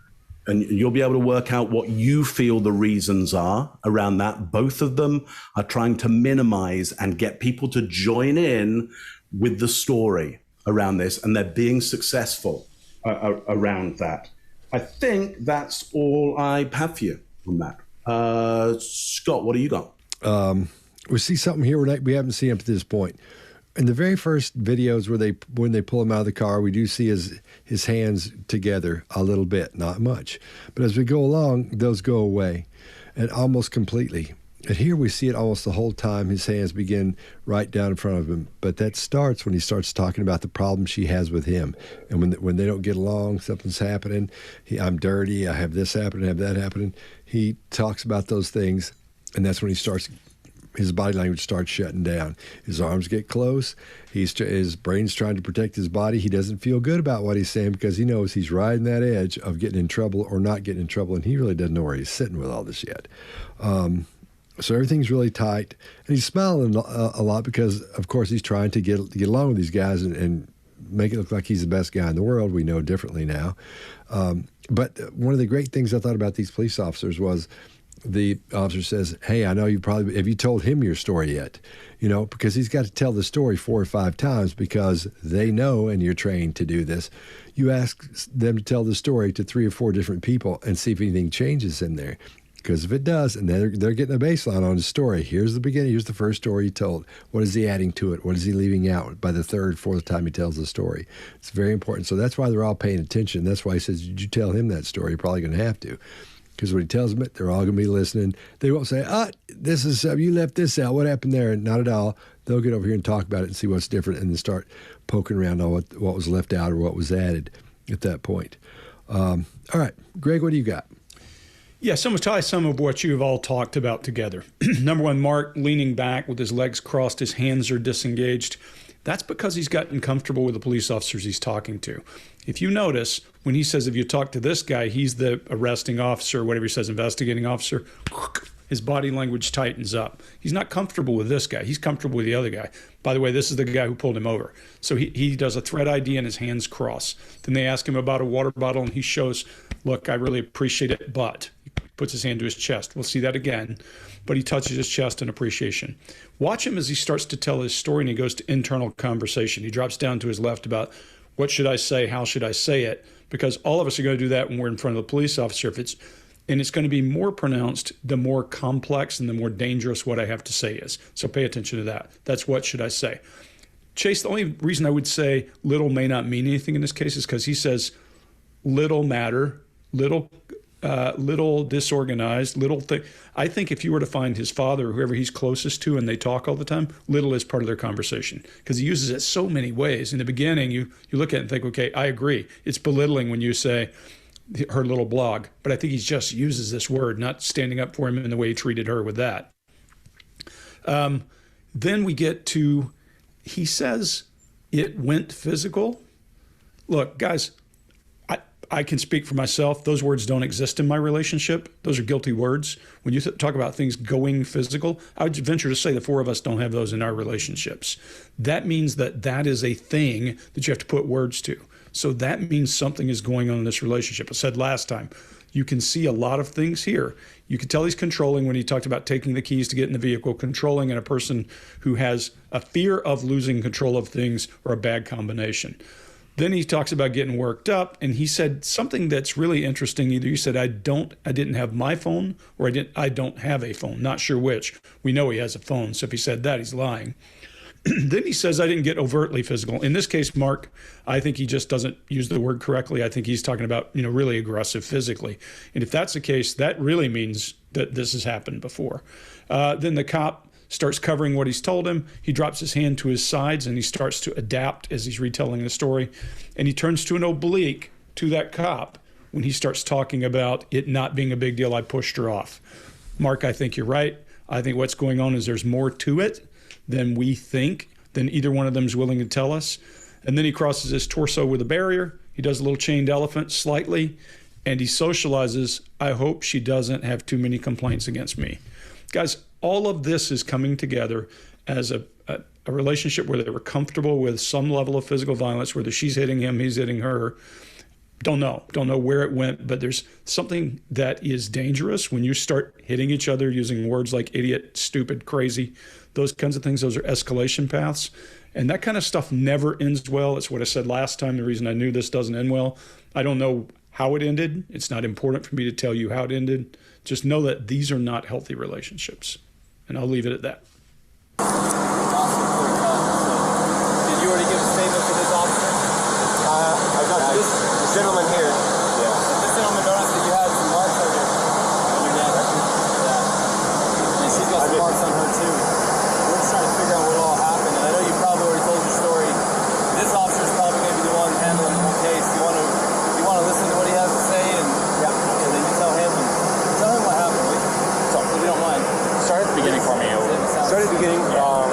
and you'll be able to work out what you feel the reasons are around that. Both of them are trying to minimize and get people to join in with the story around this, and they're being successful around that. I think that's all I have for you on that. Scott, what do you got? We see something here we haven't seen up to this point. In the very first videos when they pull him out of the car, we do see his hands together a little bit, not much. But as we go along, those go away, and almost completely. And here we see it almost the whole time. His hands begin right down in front of him. But that starts when he starts talking about the problem she has with him. And when they don't get along, something's happening. I'm dirty, I have this happening, I have that happening. He talks about those things. And that's when his body language starts shutting down. His arms get close. His brain's trying to protect his body. He doesn't feel good about what he's saying because he knows he's riding that edge of getting in trouble or not getting in trouble, and he really doesn't know where he's sitting with all this yet. So everything's really tight, and he's smiling a lot because, of course, he's trying to get along with these guys and make it look like he's the best guy in the world. We know differently now. But one of the great things I thought about these police officers was, the officer says, hey, I know have you told him your story yet? Because he's got to tell the story 4 or 5 times because they know, and you're trained to do this. You ask them to tell the story to 3 or 4 different people and see if anything changes in there. Because if it does, and they're getting a baseline on his story. Here's the beginning. Here's the first story he told. What is he adding to it? What is he leaving out by the third, fourth time he tells the story? It's very important. So that's why they're all paying attention. That's why he says, did you tell him that story? You're probably going to have to. Because when he tells them it, they're all going to be listening. They won't say, this is, you left this out. What happened there? Not at all. They'll get over here and talk about it and see what's different and then start poking around on what was left out or what was added at that point. All right. Greg, what do you got? Yeah, so I'm going to tell you some of what you've all talked about together. Number one, Mark leaning back with his legs crossed, his hands are disengaged. That's because he's gotten comfortable with the police officers he's talking to. If you notice, when he says, if you talk to this guy, he's the arresting officer, whatever he says, investigating officer, his body language tightens up. He's not comfortable with this guy. He's comfortable with the other guy. By the way, this is the guy who pulled him over. So he does a threat ID and his hands cross. Then they ask him about a water bottle, and he shows, look, I really appreciate it, but he puts his hand to his chest. We'll see that again. But he touches his chest in appreciation. Watch him as he starts to tell his story, and he goes to internal conversation. He drops down to his left about what should I say, how should I say it, because all of us are going to do that when we're in front of the police officer. And it's going to be more pronounced the more complex and the more dangerous what I have to say is. So pay attention to that. That's what should I say. Chase, the only reason I would say little may not mean anything in this case is because he says little matter, little disorganized, little thing. I think if you were to find his father or whoever he's closest to and they talk all the time, little is part of their conversation because he uses it so many ways. In the beginning, you look at it and think, okay, I agree. It's belittling when you say her little blog, but I think he just uses this word, not standing up for him in the way he treated her with that. Then we get to, he says it went physical. Look, guys, I can speak for myself. Those words don't exist in my relationship. Those are guilty words. When you talk about things going physical, I would venture to say the four of us don't have those in our relationships. That means that is a thing that you have to put words to. So that means something is going on in this relationship. I said last time, you can see a lot of things here. You could tell he's controlling when he talked about taking the keys to get in the vehicle, controlling in a person who has a fear of losing control of things or a bad combination. Then he talks about getting worked up, and he said something that's really interesting. Either he said, I didn't have my phone, or I don't have a phone. Not sure which. We know he has a phone, so if he said that, he's lying. Then he says, I didn't get overtly physical. In this case, Mark, I think he just doesn't use the word correctly. I think he's talking about, really aggressive physically. And if that's the case, that really means that this has happened before. Then the cop starts covering what he's told him. He drops his hand to his sides and he starts to adapt as he's retelling the story. And he turns to an oblique to that cop when he starts talking about it not being a big deal. I pushed her off. Mark, I think you're right. I think what's going on is there's more to it than we think, than either one of them is willing to tell us. And then he crosses his torso with a barrier. He does a little chained elephant slightly, and he socializes, I hope she doesn't have too many complaints against me. Guys, all of this is coming together as a relationship where they were comfortable with some level of physical violence, whether she's hitting him, he's hitting her. Don't know where it went, but there's something that is dangerous when you start hitting each other using words like idiot, stupid, crazy, those kinds of things. Those are escalation paths. And that kind of stuff never ends well. It's what I said last time. The reason I knew this doesn't end well, I don't know how it ended. It's not important for me to tell you how it ended. Just know that these are not healthy relationships. And I'll leave it at that. Did you already give a statement for this officer? I got this gentleman here. Yeah. This gentleman noticed that you had some marks on your neck. Yeah. And she's got some marks on her too. We're just trying to figure out what all happened. And I know you probably already told your story. This officer is probably going to be the one handling the whole case. You want to listen to what he has to say, and then you tell him what happened. If you don't mind. Start at the beginning for me. Started at the beginning. Well,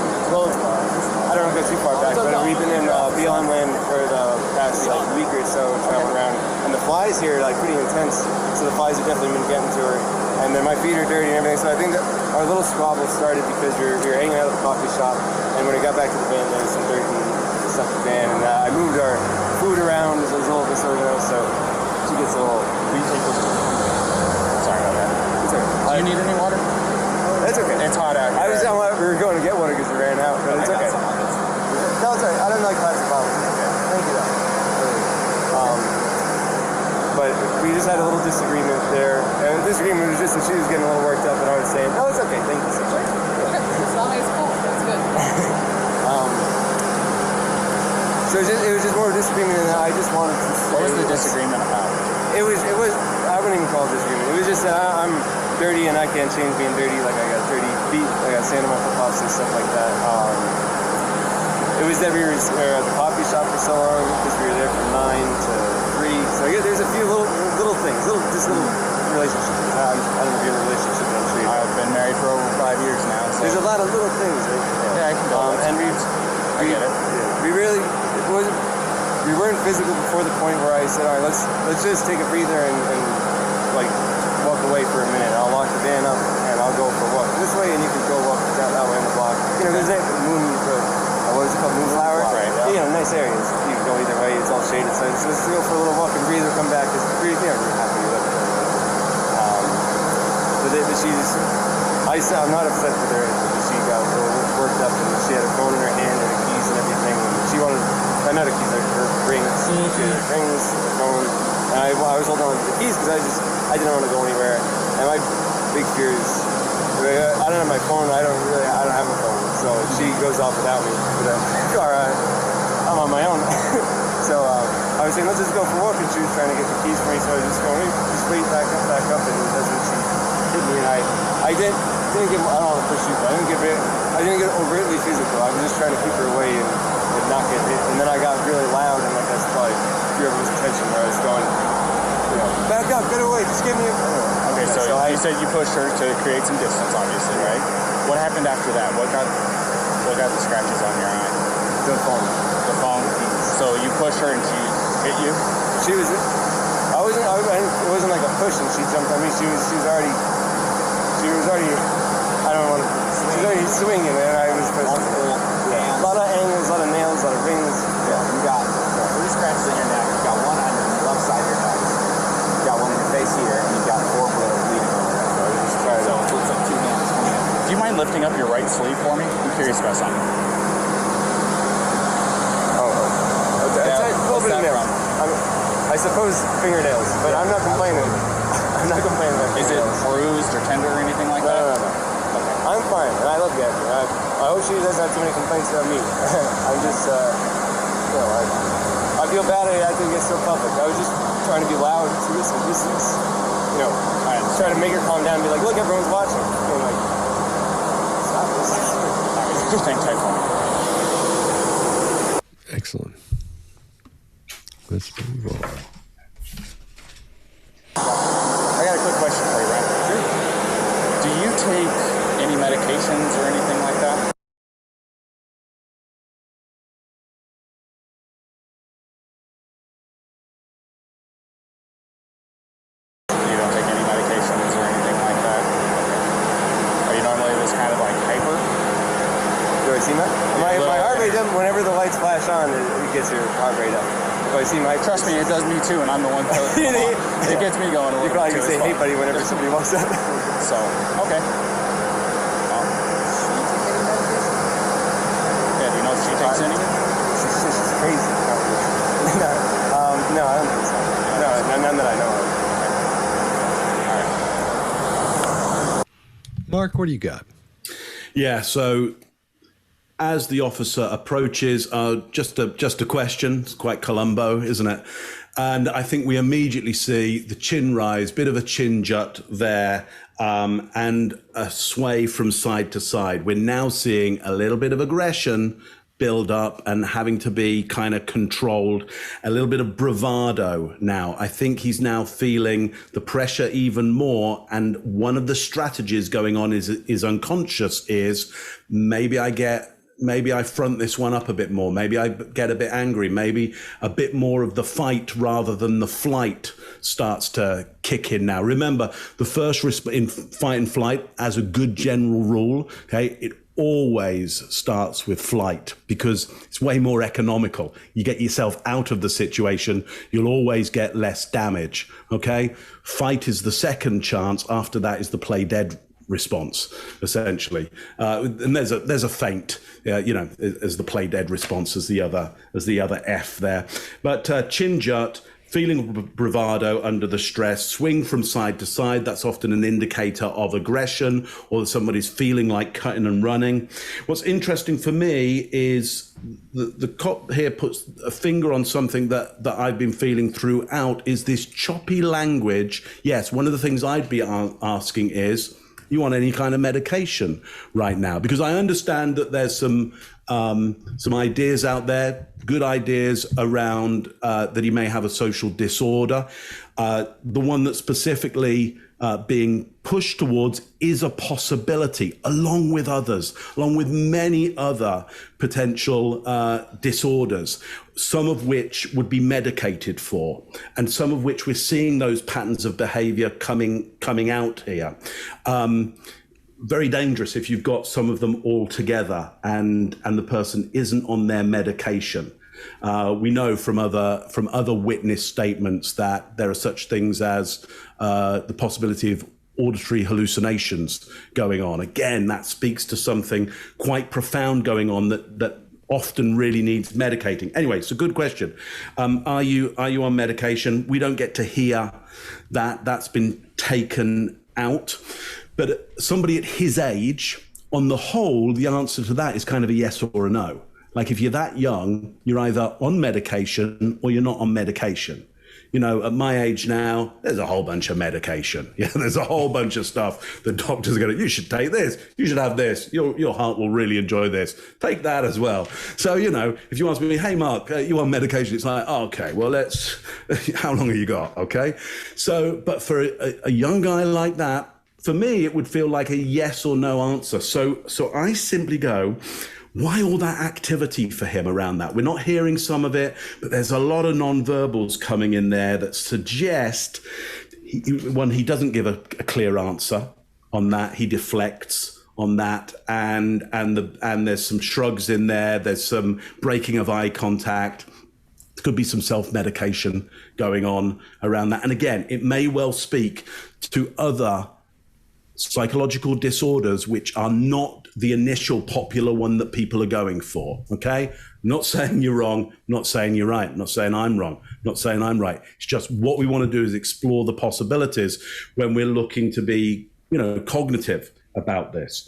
I don't want to go too far back, but we've been in BLM land for the past week or so, traveling around, and the flies here are pretty intense. So the flies have definitely been getting to her, and then my feet are dirty and everything. So I think that our little squabble started because we were hanging out at the coffee shop, and when we got back to the van, there was some dirt and stuff in the van, and I moved our food around, so it was a little disorganized. So she gets a little. Sorry about that. It's okay. Do you need any water? It's okay. It's hot out here. We were going to get water because we ran out, but it's okay. No, it's all right. I don't like plastic bottles. Thank you, though. But we just had a little disagreement there. And disagreement. It was just that she was getting a little worked up, and I was saying, "No, it's okay. Thank you so much." Okay, as long as it's cool, that's good. So it was just more disagreement, and I just wanted to say... What was the disagreement about? It was, I wouldn't even call it disagreement. It was just that I'm dirty and I can't change being dirty. Like, I got dirty feet, I got sand on my flip-flops and stuff like that. It was that we were at the coffee shop for so long because we were there from 9 to 3. So yeah, there's a few little things, little relationships. I don't know if you're in a relationship, but I'm sure you I've been married for over 5 years now. So. There's a lot of little things, right? Yeah, I can go. And I get it. We really, we weren't physical before the point where I said, all right, let's just take a breather and like walk away for a minute. I'll lock the van up and I'll go for a walk this way, and you can go walk that way on the block. You know, there's that what is it called, Moonflower? Right, yeah. You know, nice areas. You can go either way. It's all shaded. So let's go for a little walk and breathe or come back. Because we're happy with it. But she's... I'm not upset with her. She got worked up and she had a phone in her hand and the keys and everything. And she wanted... I know the keys are her rings. She had rings, the phone. And I was holding on to the keys because I didn't want to go anywhere. And my big fear is... I don't have my phone. I don't have a phone. So she goes off without me. But I'm on my own. So I was saying, let's just go for a walk. And she was trying to get the keys for me. So I was just going, just wait back up. And that's when she hit me. And I didn't get, I don't want to push you, but I didn't get overtly physical. I was just trying to keep her away and not get hit. And then I got really loud. And like that's probably fear of losing attention where I was going, back up, get away, just give me a... Okay, so you said you pushed her to create some distance, obviously, right? What happened after that? What got the scratches on your eye? The phone. The phone? So you pushed her and she hit you? She was... it wasn't like a push and she jumped on me. She was already... I don't want to... She was already swinging and I was... A lot of angles, a lot of nails, a lot of rings. Yeah, you got 3 scratches in your neck. You got 1 on your left side of your nose. You got 1 in your face here, and you got 4 bleeding over there. So it looks like 2 hands coming in. Do you mind lifting up your right sleeve for me? I'm curious about something. It's a little bit of nails. I suppose fingernails, but I'm not complaining. I'm not complaining about fingernails. Is it bruised or tender or anything like that? No. Okay. I'm fine, and I love Gabby. I hope she doesn't have too many complaints about me. I'm just, I feel bad I had to get so public. I was just trying to be loud. So this is, I try to make her calm down and be like, look, everyone's watching. And like, stop this. Just hang tight for me. Excellent. Let's move on. I got a quick question for you, Ryan. Sure. Do you take any medications or anything like that? You don't take any medications or anything like that? Are you normally this kind of like hyper? Do I seem that? My heart rate up, whenever the lights flash on, it gets your heart rate up. Do I seem hyper? Trust me, it does me too, and I'm the one that it gets me going a little bit. You probably can say, hey buddy, whenever somebody walks up. So, okay. She takes any? She's crazy. No, I don't think so. No, none that I know of. All right. Mark, what do you got? Yeah, so as the officer approaches, just a question. It's quite Columbo, isn't it? And I think we immediately see the chin rise, bit of a chin jut there, and a sway from side to side. We're now seeing a little bit of aggression build up and having to be kind of controlled, a little bit of bravado now. I think he's now feeling the pressure even more. And one of the strategies going on is unconscious is maybe I front this one up a bit more. Maybe I get a bit angry. Maybe a bit more of the fight rather than the flight starts to kick in now. Remember, the first in fight and flight, as a good general rule, okay, it always starts with flight because it's way more economical. You get yourself out of the situation, you'll always get less damage, okay? Fight is the second chance. After that is the play dead response, essentially. And there's a feint, as the play dead response as the other F there. But chin jut, feeling of bravado under the stress, swing from side to side. That's often an indicator of aggression, or that somebody's feeling like cutting and running. What's interesting for me is the cop here puts a finger on something that I've been feeling throughout, is this choppy language. Yes, one of the things I'd be asking is, you want any kind of medication right now? Because I understand that there's some ideas out there, good ideas around that he may have a social disorder. The one that's specifically being pushed towards is a possibility, along with others, along with many other potential disorders, some of which would be medicated for, and some of which we're seeing those patterns of behavior coming out here. Very dangerous if you've got some of them all together and the person isn't on their medication. We know from other witness statements that there are such things as the possibility of auditory hallucinations going on. Again, that speaks to something quite profound going on that often really needs medicating. Anyway, it's a good question. Are you on medication? We don't get to hear that. That's been taken out. But somebody at his age, on the whole, the answer to that is kind of a yes or a no. Like if you're that young, you're either on medication or you're not on medication. You know, at my age now, there's a whole bunch of medication. Yeah, there's a whole bunch of stuff. The doctors are going to, you should take this. You should have this. Your heart will really enjoy this. Take that as well. So, you know, if you ask me, hey, Mark, you on medication? It's like, oh, okay, well, how long have you got? Okay. So, but for a young guy like that, for me, it would feel like a yes or no answer. So I simply go, why all that activity for him around that? We're not hearing some of it, but there's a lot of non-verbals coming in there that suggest, he doesn't give a clear answer on that. He deflects on that, and there's some shrugs in there. There's some breaking of eye contact. There could be some self-medication going on around that. And again, it may well speak to other psychological disorders which are not the initial popular one that people are going for. Okay, not saying you're wrong, not saying you're right, not saying I'm wrong, not saying I'm right. It's just what we want to do is explore the possibilities when we're looking to be, you know, cognitive about this.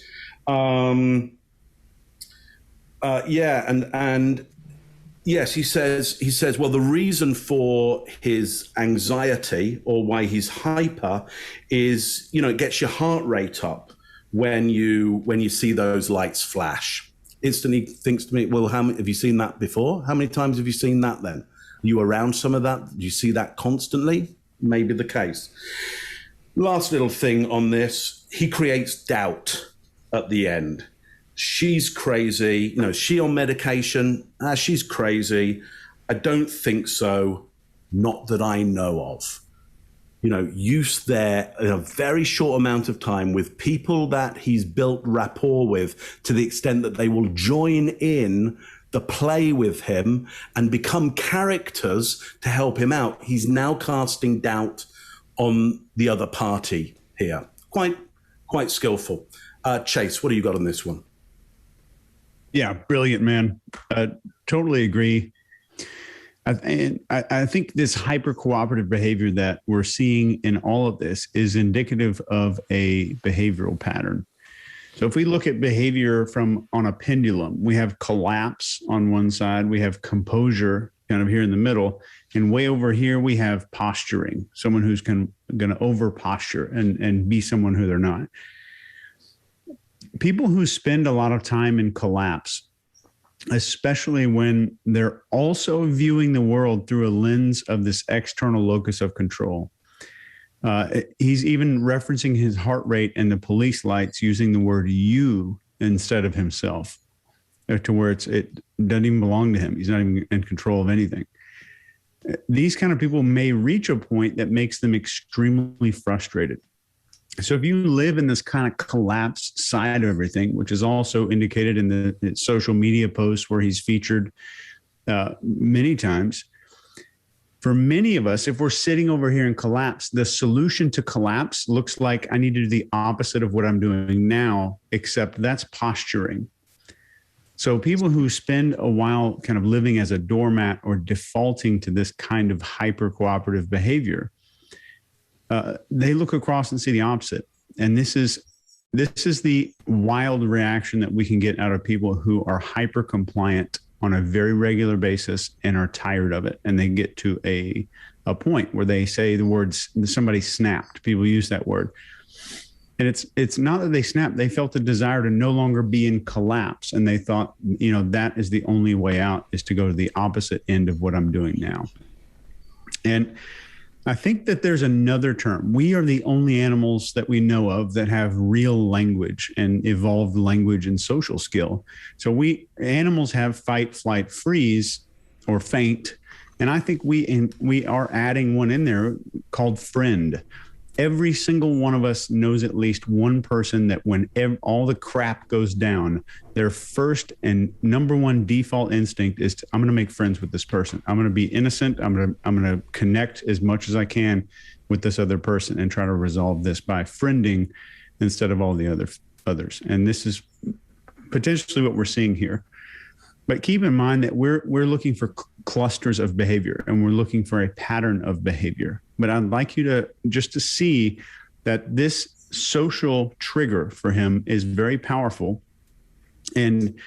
Yes, he says, well, the reason for his anxiety, or why he's hyper, is, you know, it gets your heart rate up when you see those lights flash. Instantly thinks to me, well, how many have you seen that before? How many times have you seen that then? Are you around some of that? Do you see that constantly? Maybe the case. Last little thing on this, he creates doubt at the end. She's crazy. You know, she on medication? She's crazy. I don't think so. Not that I know of. You know, use there in a very short amount of time with people that he's built rapport with, to the extent that they will join in the play with him and become characters to help him out. He's now casting doubt on the other party here. Quite skillful. Chase, what do you got on this one? Yeah, brilliant, man. Totally agree. I think this hyper cooperative behavior that we're seeing in all of this is indicative of a behavioral pattern. So if we look at behavior on a pendulum, we have collapse on one side, we have composure kind of here in the middle, and way over here we have posturing, someone who's going to over posture and be someone who they're not. People who spend a lot of time in collapse, especially when they're also viewing the world through a lens of this external locus of control. He's even referencing his heart rate and the police lights using the word you instead of himself, to where it doesn't even belong to him. He's not even in control of anything. These kind of people may reach a point that makes them extremely frustrated. So if you live in this kind of collapsed side of everything, which is also indicated in the social media posts where he's featured many times, for many of us, if we're sitting over here in collapse, the solution to collapse looks like I need to do the opposite of what I'm doing now, except that's posturing. So people who spend a while kind of living as a doormat or defaulting to this kind of hyper cooperative behavior, they look across and see the opposite. And this is the wild reaction that we can get out of people who are hyper compliant on a very regular basis and are tired of it. And they get to a point where they say the words, somebody snapped. People use that word. And it's not that they snapped. They felt the desire to no longer be in collapse. And they thought, that is the only way out, is to go to the opposite end of what I'm doing now. And I think that there's another term. We are the only animals that we know of that have real language and evolved language and social skill. So animals have fight, flight, freeze, or faint. And I think we are adding one in there called friend. Every single one of us knows at least one person that when all the crap goes down, their first and number one default instinct is I'm going to make friends with this person. I'm going to be innocent. I'm going to connect as much as I can with this other person and try to resolve this by friending instead of all the others. And this is potentially what we're seeing here. But keep in mind that we're looking for clusters of behavior, and we're looking for a pattern of behavior. But I'd like you to see that this social trigger for him is very powerful. And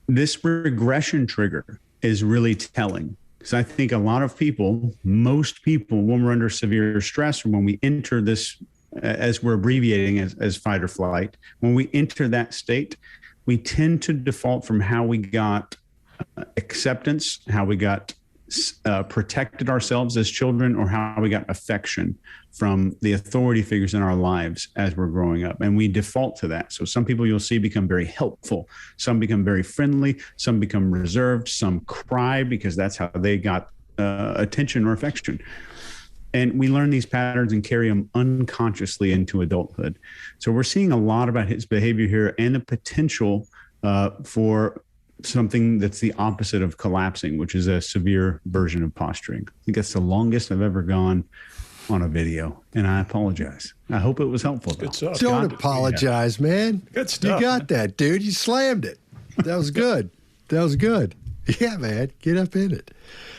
this regression trigger is really telling. Because I think a lot of people, most people, when we're under severe stress or when we enter this, as we're abbreviating as fight or flight, when we enter that state, we tend to default from how we got acceptance, how we got protected ourselves as children, or how we got affection from the authority figures in our lives as we're growing up. And we default to that. So some people you'll see become very helpful. Some become very friendly. Some become reserved. Some cry because that's how they got attention or affection. And we learn these patterns and carry them unconsciously into adulthood. So we're seeing a lot about his behavior here and the potential for something that's the opposite of collapsing, which is a severe version of posturing. I think that's the longest I've ever gone on a video, and I apologize. I hope it was helpful. Good stuff. Don't apologize, man. Good stuff. You got that, dude. You slammed it. That was good. That was good. Yeah, man. Get up in it.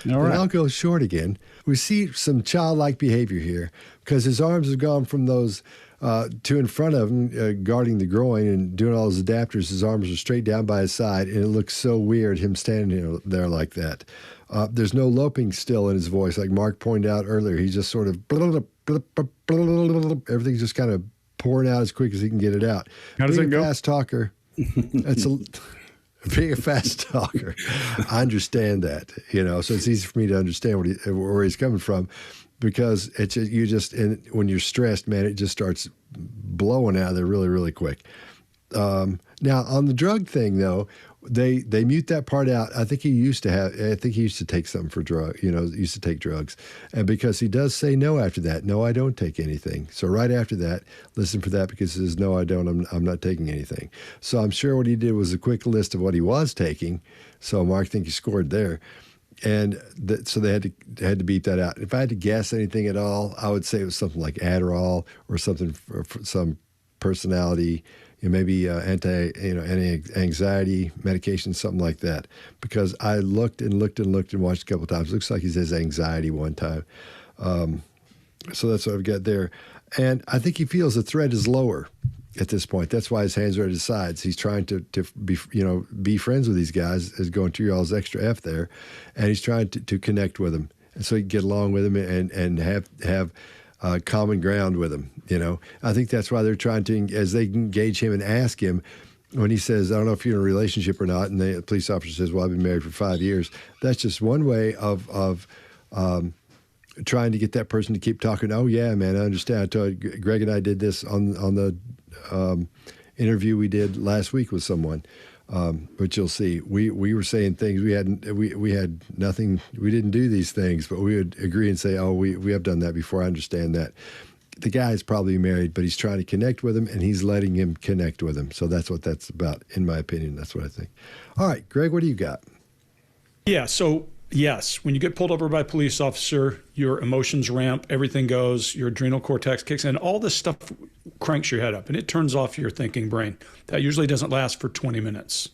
All right. And I'll go short again. We see some childlike behavior here because his arms have gone from those to in front of him, guarding the groin and doing all his adapters. His arms are straight down by his side, and it looks so weird, him standing there like that. There's no loping still in his voice, like Mark pointed out earlier. He's just sort of, everything's just kind of pouring out as quick as he can get it out. How does it go? Fast talker. Being a fast talker, I understand that, so it's easy for me to understand where he's coming from, because it's when you're stressed, man, it just starts blowing out of there really, really quick. Now on the drug thing though, they mute that part out. I think he used to take something for used to take drugs. And because he does say no after that, no, I don't take anything. So right after that, listen for that, because he says, no, I don't, I'm not taking anything. So I'm sure what he did was a quick list of what he was taking. So Mark, I think he scored there. And so they had to beat that out. If I had to guess anything at all, I would say it was something like Adderall or something for some personality, maybe anti-anxiety medication, something like that. Because I looked and watched a couple of times. It looks like he says anxiety one time. So that's what I've got there. And I think he feels the threat is lower at this point. That's why his hands are at his sides. He's trying to be friends with these guys, is going through all his extra F there, and he's trying to connect with them, and so he can get along with them and have common ground with them. I think that's why they're trying to, as they engage him and ask him, when he says, I don't know if you're in a relationship or not, and the police officer says, well, I've been married for 5 years. That's just one way of trying to get that person to keep talking. Oh yeah, man, I understand. I told you, Greg and I did this on the interview we did last week with someone. But you'll see, we were saying things we had nothing. We didn't do these things, but we would agree and say, oh, we have done that before. I understand that. The guy's probably married, but he's trying to connect with him, and he's letting him connect with him. So that's what that's about, in my opinion. That's what I think. All right, Greg, what do you got? Yeah, so yes, when you get pulled over by a police officer, your emotions ramp, everything goes, your adrenal cortex kicks in, all this stuff cranks your head up, and it turns off your thinking brain. That usually doesn't last for 20 minutes.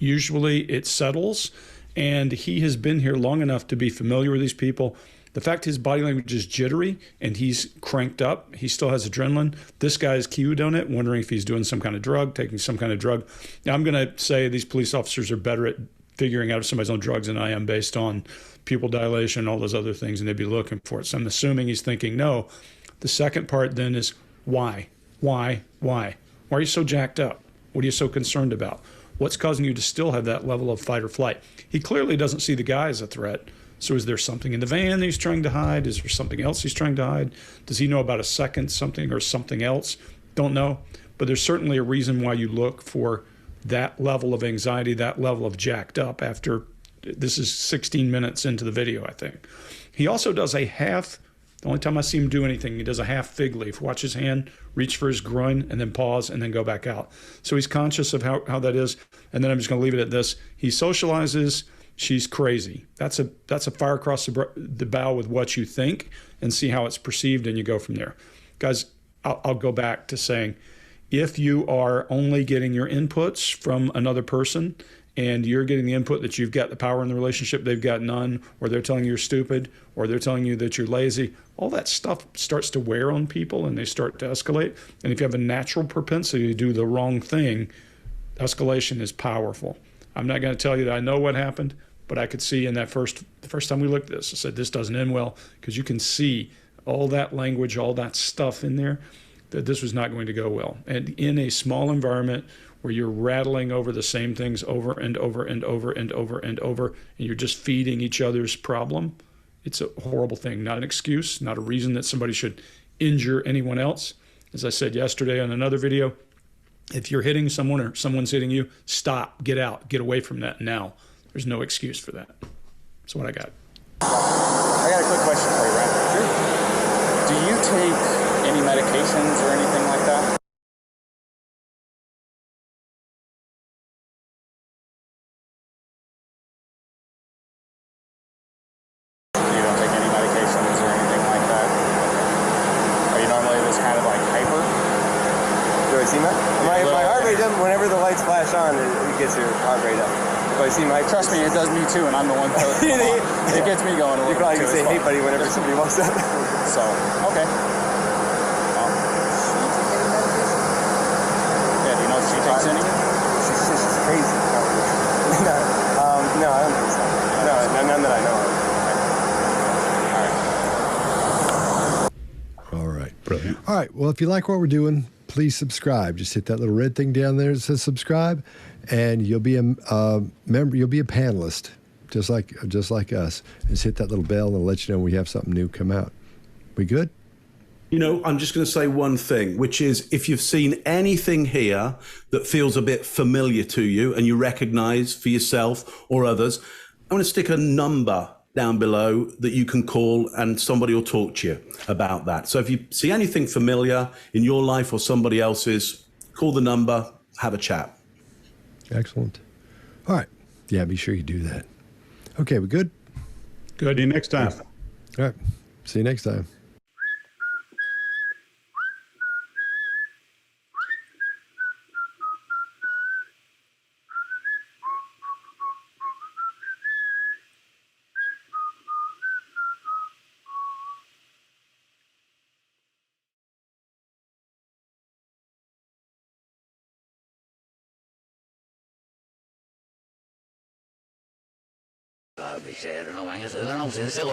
Usually it settles, and he has been here long enough to be familiar with these people. The fact his body language is jittery and he's cranked up, he still has adrenaline. This guy is cued on it, wondering if he's doing some kind of drug, taking some kind of drug. Now, I'm going to say these police officers are better at figuring out if somebody's on drugs than I am based on pupil dilation and all those other things, and they'd be looking for it. So I'm assuming he's thinking no. The second part then is why? Why? Why? Why are you so jacked up? What are you so concerned about? What's causing you to still have that level of fight or flight? He clearly doesn't see the guy as a threat. So is there something in the van that he's trying to hide? Is there something else he's trying to hide? Does he know about a second something or something else? Don't know. But there's certainly a reason why you look for that level of anxiety, that level of jacked up after this is 16 minutes into the video, I think. He also does a half, the only time I see him do anything, he does a half fig leaf. Watch his hand, reach for his groin, and then pause, and then go back out. So he's conscious of how that is. And then I'm just going to leave it at this. He socializes. She's crazy. That's a fire across the bow with what you think and see how it's perceived, and you go from there. Guys, I'll go back to saying, if you are only getting your inputs from another person and you're getting the input that you've got the power in the relationship, they've got none, or they're telling you you're stupid, or they're telling you that you're lazy, all that stuff starts to wear on people and they start to escalate. And if you have a natural propensity to do the wrong thing, escalation is powerful. I'm not going to tell you that I know what happened, but I could see in that the first time we looked at this, I said, this doesn't end well, because you can see all that language, all that stuff in there, that this was not going to go well. And in a small environment where you're rattling over the same things over and over and over and over and over, and you're just feeding each other's problem, it's a horrible thing. Not an excuse, not a reason that somebody should injure anyone else. As I said yesterday on another video, if you're hitting someone or someone's hitting you, stop, get out, get away from that now. There's no excuse for that. That's what I got. I got a quick question for you, Ryan. Sure. Do you take any medications or anything like that? You don't take any medications or anything like that? Are you normally this kind of like hyper? Do I seem that? My heart rate doesn't, whenever the lights flash on, it gets your heart rate up. If I see my... Trust me, it does me too, and I'm the one that it gets me going a little bit. You probably too, can say, hey buddy, whenever somebody walks up. So, okay. Yeah, do you know if she takes any? She's crazy. No, I don't think so. No, none that I know of. All right. Brilliant. All right. Well, if you like what we're doing, please subscribe. Just hit that little red thing down there that says subscribe, and you'll be a member. You'll be a panelist, just like us. Just hit that little bell, and it'll let you know when we have something new come out. We good? You know, I'm just going to say one thing, which is if you've seen anything here that feels a bit familiar to you and you recognize for yourself or others, I'm going to stick a number down below that you can call and somebody will talk to you about that. So if you see anything familiar in your life or somebody else's, call the number, have a chat. Excellent. All right. Yeah, be sure you do that. Okay, we good? Good. See you next time. All right. See you next time. Bị xe nó mang cái sự nó không xịn xịn